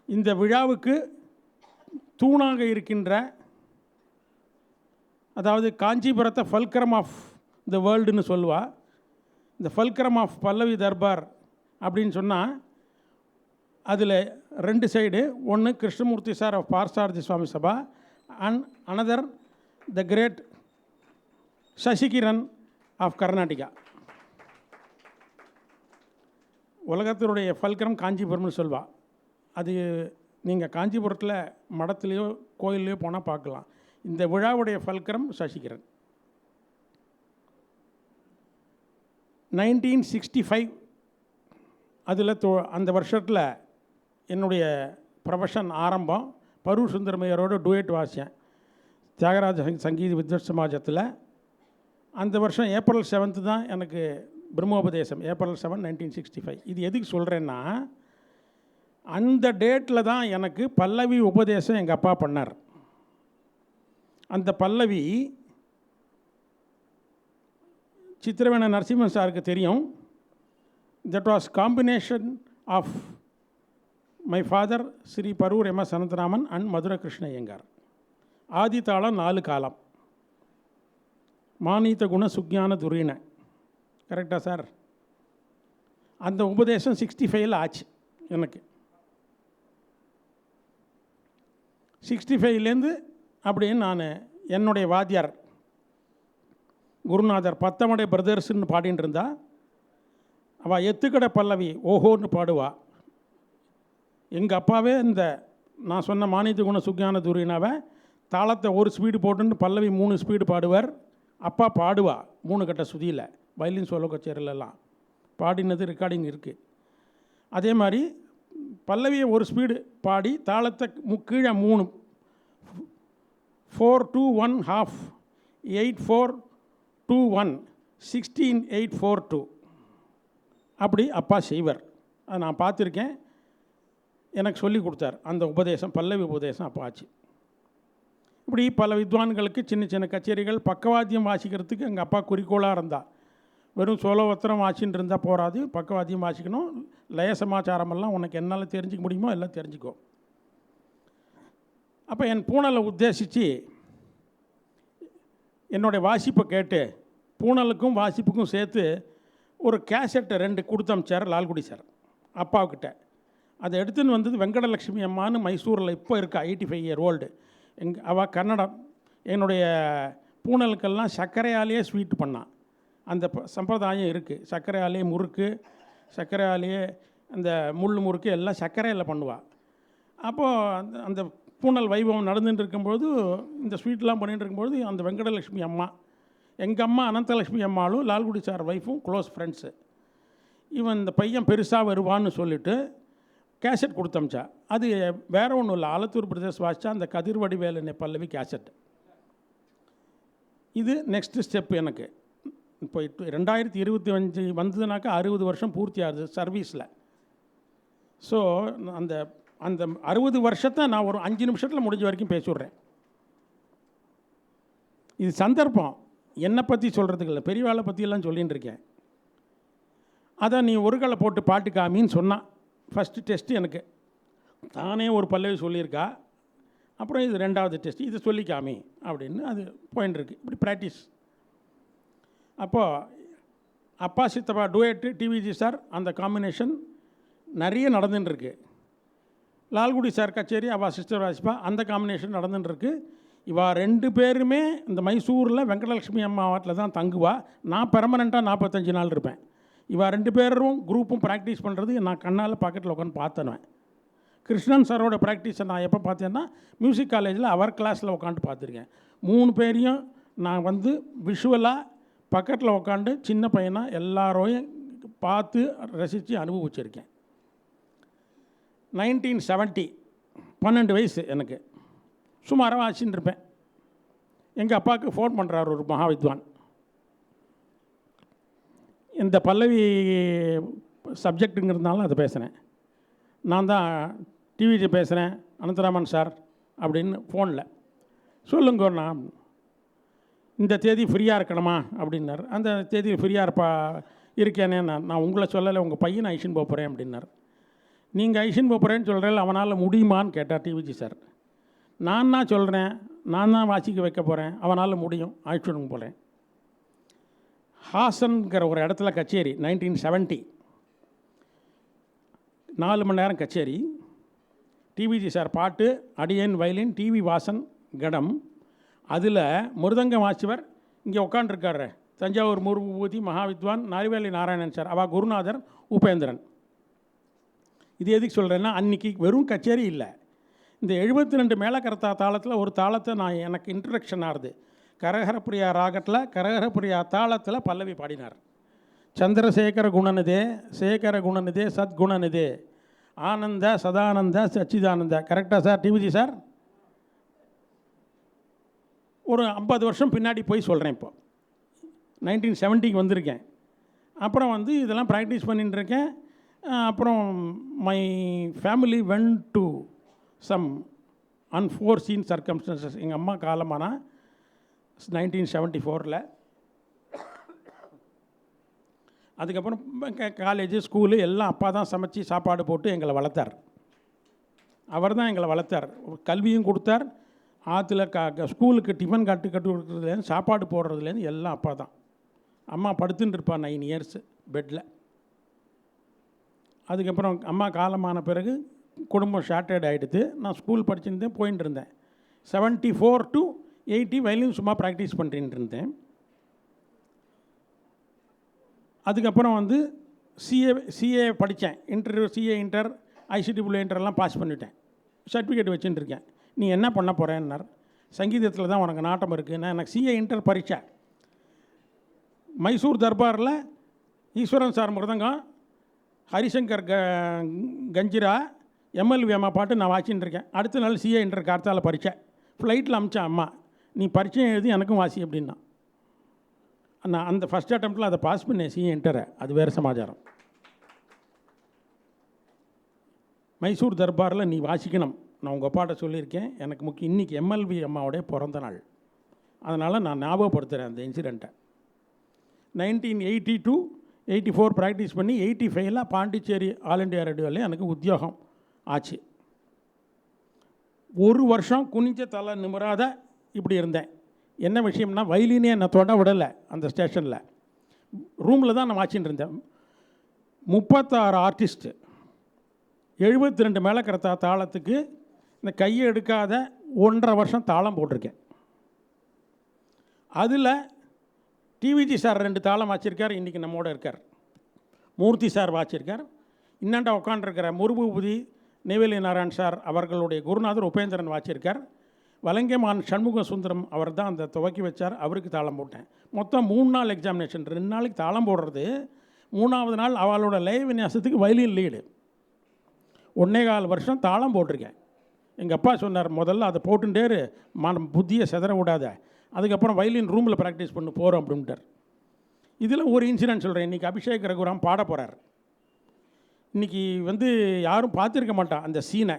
இந்த விழாவுக்கு தூணாக இருக்கின்ற, அதாவது காஞ்சிபுரத்தை ஃபல்கரம் ஆஃப் த வேர்ல்டுன்னு சொல்லுவா. இந்த ஃபல்கரம் ஆஃப் பல்லவி தர்பார் அப்படின்னு சொன்னால் அதில் 2 சைடு. ஒன்று Krishnamurthy sir of Parthasarathy Swami Sabha and another the great Sasikiran of Karnataka. உலகத்தினுடைய ஃபல்கரம் காஞ்சிபுரம்னு சொல்வா. அது நீங்கள் காஞ்சிபுரத்தில் மடத்துலேயோ கோயில்லையோ போனால் பார்க்கலாம். இந்த விழாவுடைய ஃபல்கரம் சசிகிரண். 1965 அதில் அந்த வருஷத்தில் என்னுடைய ப்ரொஃபஷன் ஆரம்பம். பரூர் சுந்தரமையரோட டுவேட் வாசித்தேன் தியாகராஜ சங்கீத வித்வத் சமாஜத்தில். அந்த வருஷம் April 7 தான் எனக்கு பிரம்மோபதேசம். April 7, 1965. இது எதுக்கு சொல்கிறேன்னா, அந்த டேட்டில் தான் எனக்கு பல்லவி உபதேசம் எங்கள் அப்பா பண்ணார். அந்த பல்லவி சித்திரவேண நரசிம்மன் சாருக்கு தெரியும். That was combination of my father Sri Parur MS. Anantharaman and Madurai Krishna Iyengar. ஆதி தாளம் 4 காலம், மானீத குண சுக்ஞான துரீன. கரெக்டாக சார்? அந்த உபதேசம் 65 ஆச்சு எனக்கு. 65லேருந்து அப்படியே நான் என்னுடைய வாத்தியார் குருநாதர் பத்தமடை பிரதர்ஸ்ன்னு பாடின்னு இருந்தா. அவள் எத்துக்கடை பல்லவி ஓஹோன்னு பாடுவா. எங்கள் அப்பாவே இந்த நான் சொன்ன மானித குண சுக்ஞான துரீனாவை தாளத்தை 1 ஸ்பீடு போட்டுன்னு பல்லவி 3 ஸ்பீடு பாடுவார். அப்பா பாடுவா 3 கட்ட சுதியில், வயலின் சோலோ கச்சேரிலெல்லாம் பாடினது ரெக்கார்டிங் இருக்குது. அதே மாதிரி பல்லவியை 1 ஸ்பீடு பாடி தாளத்தை கீழே 3 4-2-1/2 8-4-2-1 16-8-4-2 அப்படி அப்பா செய்வர். அதை நான் பார்த்துருக்கேன். எனக்கு சொல்லி கொடுத்தார் அந்த உபதேசம், பல்லவி உபதேசம் அப்போ ஆச்சு. இப்படி பல வித்வான்களுக்கு சின்ன சின்ன கச்சேரிகள் பக்கவாத்தியம் வாசிக்கிறதுக்கு எங்கள் அப்பா குறிக்கோளாக இருந்தால், வெறும் சோலோவத்திரம் வாசின்னு இருந்தால் போகாது, பக்கவாத்தியம் வாசிக்கணும், லய சமாச்சாரமெல்லாம் உனக்கு என்னால் தெரிஞ்சிக்க முடியுமோ எல்லாம் தெரிஞ்சுக்கோ. அப்போ என் பூனலை உத்தேசித்து என்னுடைய வாசிப்பை கேட்டு பூனலுக்கும் வாசிப்புக்கும் சேர்த்து ஒரு கேசட்டை 2 கொடுத்து அமிச்சார் லால்குடி சார் அப்பாவுக்கிட்ட. அதை எடுத்துன்னு வந்தது வெங்கடலட்சுமி அம்மான்னு மைசூரில் இப்போ இருக்கா, 85 இயர் ஓல்டு. அவள் கன்னடம். என்னுடைய பூனலுக்கெல்லாம் சர்க்கரையாலேயே ஸ்வீட் பண்ணான். அந்த சம்பிரதாயம் இருக்குது. சர்க்கரையாலேயே முறுக்கு, சர்க்கரையாலேயே அந்த முள் முறுக்கு எல்லாம் சர்க்கரையில் பண்ணுவாள். அப்போது அந்த பூனல் வைபவம் நடந்துட்டு இருக்கும்போது, இந்த ஸ்வீட்லாம் பண்ணிகிட்டு இருக்கும்போது அந்த வெங்கடலட்சுமி அம்மா, எங்கள் அம்மா அனந்தலட்சுமி அம்மாவும் லால்குடி சார் ஒய்ஃபும் க்ளோஸ் ஃப்ரெண்ட்ஸு. இவன் இந்த பையன் பெருசாக வருவான்னு சொல்லிவிட்டு கேசட் கொடுத்தமிச்சா. அது வேறு ஒன்றும் இல்லை, ஆலத்தூர் பிரதேஷ் வாசித்தா அந்த கதிர்வடிவேலு பல்லவி கேசட். இது நெக்ஸ்ட்டு ஸ்டெப் எனக்கு. இப்போ 2025 வந்ததுனாக்கா 60 வருஷம் பூர்த்தி ஆகுது சர்வீஸில். ஸோ அந்த அந்த 60 வருஷத்தை நான் ஒரு 5 நிமிஷத்தில் முடிஞ்ச வரைக்கும் பேசிவிட்றேன். இது சந்தர்ப்பம், என்னை பற்றி சொல்கிறதுக்கு இல்லை, பெரியவாளை பற்றியெல்லாம் சொல்லின்னு இருக்கேன். அதை நீ ஒரு களை போட்டு பாட்டு காமின்னு சொன்னான். ஃபஸ்ட்டு டெஸ்ட்டு எனக்கு தானே ஒரு பல்லவி சொல்லியிருக்கா. அப்புறம் இது 2வது டெஸ்ட், இது சொல்லி காமி அப்படின்னு அது பாயிண்ட் இருக்குது. இப்படி ப்ராக்டிஸ். அப்போது அப்பா சித்தப்பா டூயட்டு, டிவிஜி சார் அந்த காம்பினேஷன் நிறைய நடந்துட்டுருக்கு. லால்குடி சார் கச்சேரி அவள் சிஸ்டர் வாசிப்பா அந்த காம்பினேஷன் நடந்துட்டுருக்கு. இவா 2 பேருமே இந்த மைசூரில் வெங்கடலட்சுமி அம்மா வாட்டில் தான் தங்குவா. நான் பெர்மனெண்ட்டாக 45 நாள் இருப்பேன். இவா 2 பேரும் குரூப்பும் ப்ராக்டிஸ் பண்ணுறது நான் கண்ணால் பாக்கெட்டில் உட்காந்து பார்த்தேன். கிருஷ்ணன் சாரோட ப்ராக்டிஸை நான் எப்போ பார்த்தேன்னா மியூசிக் காலேஜில் அவர் கிளாஸில் உட்காந்து பார்த்துருக்கேன். 3 பேரையும் நான் வந்து விஷுவலாக பக்கத்தில் உட்காந்து சின்ன பையனாக எல்லாரையும் பார்த்து ரசித்து அனுபவிச்சிருக்கேன். 1970 12 வயசு எனக்கு. சுமாராக வாசின்னு இருப்பேன். எங்கள் அப்பாவுக்கு ஃபோன் பண்ணுறார் ஒரு மகாவித்வான். இந்த பல்லவி சப்ஜெக்ட்டுங்கிறதுனால அதை பேசுகிறேன். நான் தான் டிவிஜி பேசுகிறேன் அனந்தராமன் சார் அப்படின்னு ஃபோனில். சொல்லுங்க, நான் இந்த தேதி ஃப்ரீயாக இருக்கணுமா அப்படின்னார். அந்த தேதி ஃப்ரீயாக இருக்கேனே. நான் உங்களை சொல்லலை, உங்கள் பையனை ஐஷன் போகிறேன் அப்படின்னார். நீங்கள் ஐஷன் போகிறேன்னு சொல்கிறேன், அவனால் முடியுமான்னு கேட்டார் டிவிஜி சார். நான் தான் சொல்கிறேன், நான் தான் வாசிக்க வைக்க போகிறேன், அவனால் முடியும், ஐஷனுக்கு போகிறேன். ஹாசன்கிற ஒரு இடத்துல கச்சேரி 1970, 4 மணி நேரம் கச்சேரி. டிவிஜி சார் பாட்டு, அடியன் வயலின், டிவி வாசன் கடம். அதில் மிருதங்கம் வாசிவர் இங்கே உட்காண்டிருக்காரு தஞ்சாவூர் மூர்பூதி மகாவித்வான் நாரிவேலி நாராயணன் சார், அவள் குருநாதர் உபேந்திரன். இது எதுக்கு சொல்கிறேன்னா, அன்றைக்கி வெறும் கச்சேரி இல்லை, இந்த 72 மேளக்கரத்தா தாளத்தில் ஒரு தாளத்தை நான் எனக்கு இன்ட்ரடக்ஷன் ஆகுது. கரகரப்பிரியா ராகத்தில் கரகரப்பிரியா தாளத்தில் பல்லவி பாடினார். சந்திரசேகர குணநிதே சேகர குணநிதே சத்குணநிதே ஆனந்த சதானந்த சச்சிதானந்த. கரெக்டாக சார் டிவிஜி சார்? ஒரு 50 வருஷம் பின்னாடி போய் சொல்கிறேன். இப்போ 1970க்கு வந்திருக்கேன். அப்புறம் வந்து இதெல்லாம் ப்ராக்டிஸ் பண்ணிட்டுருக்கேன். அப்புறம் my family went to some unforeseen circumstances. எங்கள் அம்மா காலமானா 1974. அதுக்கப்புறம் காலேஜு ஸ்கூலு எல்லாம் அப்பா தான் சமைச்சி சாப்பாடு போட்டு எங்களை வளர்த்தார். அவர் தான் எங்களை வளர்த்தார், கல்வியும் கொடுத்தார். ஆற்றுல ஸ்கூலுக்கு டிஃபன் கட்டு கொடுக்குறதுலேருந்து சாப்பாடு போடுறதுலேருந்து எல்லாம் அப்பா தான். அம்மா படுத்துன்னு இருப்பாள் 9 இயர்ஸ் பெட்டில். அதுக்கப்புறம் அம்மா காலமான பிறகு குடும்பம் ஷார்ட்டட் ஆகிடுது. நான் ஸ்கூல் படிச்சுருந்தேன், போயின்னு இருந்தேன். 74 to 80 வயலின் சும்மா ப்ராக்டிஸ் பண்ணிட்டு இருந்தேன். அதுக்கப்புறம் வந்து சிஏ படித்தேன். சிஏ இன்டர் ஐசிடிபிள்யூ இன்டர்லாம் பாஸ் பண்ணிட்டேன். சர்டிஃபிகேட் வச்சுட்டு இருக்கேன். நீ என்ன பண்ண போகிறேன்னார். சங்கீதத்தில் தான் உனக்கு நாட்டம் இருக்குன்னா, எனக்கு சிஏ இன்டர் பரீட்சை. மைசூர் தர்பாரில் ஈஸ்வரன் சார் மிருதங்கம், ஹரிசங்கர் கஞ்சிரா, எம்எல்வி அம்மா பாட்டு நான் வாசின்னு இருக்கேன். அடுத்த நாள் சிஏ இன்டர் கார்த்தால பரீட்சை. ஃப்ளைட்டில் அமிச்சேன் அம்மா, நீ பரீட்சை எழுதி எனக்கும் வாசி அப்படின்னா. நான் அந்த ஃபஸ்ட் அட்டம்ப்டில் அதை பாஸ் பண்ணேன் சிஏ இன்டரை. அது வேறு சமாச்சாரம். மைசூர் தர்பாரில் நீ வாசிக்கணும். நான் உங்கள் அப்பாட்ட சொல்லியிருக்கேன். எனக்கு முக்கியம் இன்றைக்கி எம்எல்வி அம்மாவுடைய பிறந்த நாள். அதனால் நான் ஞாபகப்படுத்துகிறேன் அந்த இன்சிடெண்ட்டை. 1982, 84 ப்ராக்டிஸ் பண்ணி 85ல் பாண்டிச்சேரி ஆல் இண்டியா ரேடியோவில் எனக்கு உத்தியோகம் ஆச்சு. ஒரு வருஷம் குனிஞ்ச தலை நிமிராத இப்படி இருந்தேன். என்ன விஷயம்னா, வயலினே என்னை தொட விடலை. அந்த ஸ்டேஷனில் ரூமில் தான் நான் வாட்சின்னு இருந்தேன். 36 ஆர்டிஸ்ட்டு, 72 மேலக்கரத்தா தாளத்துக்கு இந்த கையை எடுக்காத 1.5 வருஷம் தாளம் போட்டிருக்கேன். அதில் டிவிஜி சார் 2 தாளம் வாச்சிருக்கார். இன்றைக்கி நம்மோட இருக்கார். மூர்த்தி சார் வாச்சிருக்கார். இன்னாண்டா உட்காண்டிருக்கிற முருபூபதி நெய்வேலி நாராயண் சார் அவர்களுடைய குருநாதர் உபேந்திரன் வாச்சிருக்கார். வலங்கைமான் சண்முக சுந்தரம் அவர் தான் அந்த துவக்கி வச்சார். அவருக்கு தாளம் போட்டேன். மொத்தம் 3 நாள் எக்ஸாமினேஷன். 2 நாளைக்கு தாளம் போடுறது, 3ஆவது நாள் அவளோட லய விநியாசத்துக்கு வயலின் லீடு. 1.25 வருஷம் தாளம் போட்டிருக்கேன். எங்கள் அப்பா சொன்னார், முதல்ல அதை போட்டுட்டேரு, புத்தியை செதற விடாத, அதுக்கப்புறம் வயலின் ரூமில் ப்ராக்டிஸ் பண்ணி போகிறோம் அப்படின்ட்டார். இதில் ஒரு இன்சிடென்ட் சொல்கிறேன். இன்றைக்கி அபிஷேக் ரகுராம் பாட போகிறார். இன்றைக்கி யாரும் பார்த்துருக்க மாட்டான் அந்த சீனை.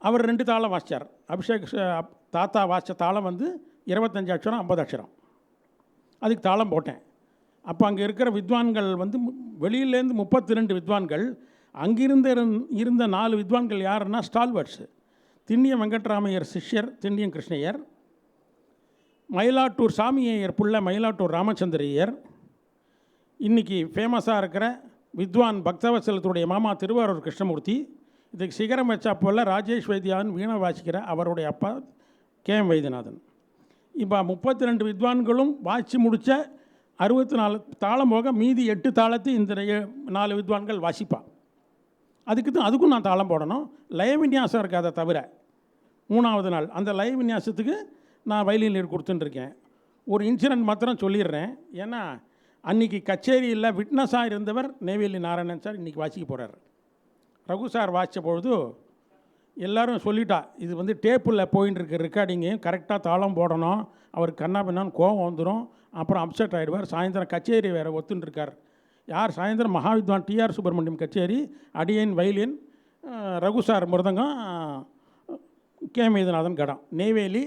அவர் 2 தாளம் வாசித்தார். அபிஷேக் தாத்தா வாசித்த தாளம் 25 அக்ஷரம் 50 அக்ஷரம். அதுக்கு தாளம் போட்டேன். அப்போ அங்கே இருக்கிற வித்வான்கள் வெளியிலேருந்து 32 வித்வான்கள், இருந்த 4 வித்வான்கள் யாருன்னா ஸ்டால்வர்ட்ஸு. திண்ணியம் வெங்கட்ராமையர் சிஷ்யர் திண்ணியம் கிருஷ்ணய்யர், மயிலாட்டூர் சாமியையர் புள்ள மயிலாட்டூர் ராமச்சந்திரையர், இன்றைக்கி ஃபேமஸாக இருக்கிற வித்வான் பக்தவத்சலத்துடைய மாமா திருவாரூர் கிருஷ்ணமூர்த்தி, இதுக்கு சிகரம் வச்சா போல் ராஜேஷ் வைத்தியான் வீணை வாசிக்கிற அவருடைய அப்பா KM வைத்தியநாதன். இப்போ 32 வித்வான்களும் வாசி முடித்த 64 தாளம் போக மீதி 8 தாளத்தை இந்த 4 வித்வான்கள் வாசிப்பா. அதுக்கும் நான் தாளம் போடணும். லய விநியாசம் இருக்காத தவிர 3ஆவது நாள் அந்த லய விநியாசத்துக்கு நான் வயலின் லீடு கொடுத்துட்டுருக்கேன். ஒரு இன்சிடென்ட் மாத்திரம் சொல்லிடுறேன். ஏன்னா அன்றைக்கி கச்சேரியில் விட்னஸாக இருந்தவர் நெய்வேலி நாராயணன் சார் இன்றைக்கி வாசிக்க போகிறார். ரகு சார் வாசித்த பொழுது எல்லோரும் சொல்லிட்டா, இது டேப்பில் போயின்னு இருக்க ரெக்கார்டிங்கு கரெக்டாக தாளம் போடணும், அவருக்கு கண்ணா பின்னான்னு கோவம் வந்துடும், அப்புறம் அப்செட் ஆகிடுவார். சாயந்தரம் கச்சேரி வேறு ஒத்துன்ட்ருக்கார். யார் சாயந்தரம் மகாவித்வான் TR சுப்பிரமணியம் கச்சேரி, அடியன் வயலின், ரகு சார் மிருதங்கம், KM வைத்தியநாதன் கடம். நெய்வேலி,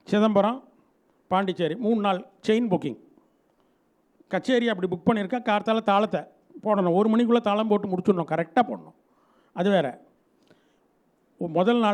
சிதம்பரம், பாண்டிச்சேரி 3 நாள் செயின் புக்கிங். கச்சேரி அப்படி புக் பண்ணியிருக்கா. கார்த்தால தாளத்தை போடணும், 1 மணிக்குள்ளே தாளம் போட்டு முடிச்சிடணும், கரெக்டாக போடணும். அது வேறு. முதல் நாள்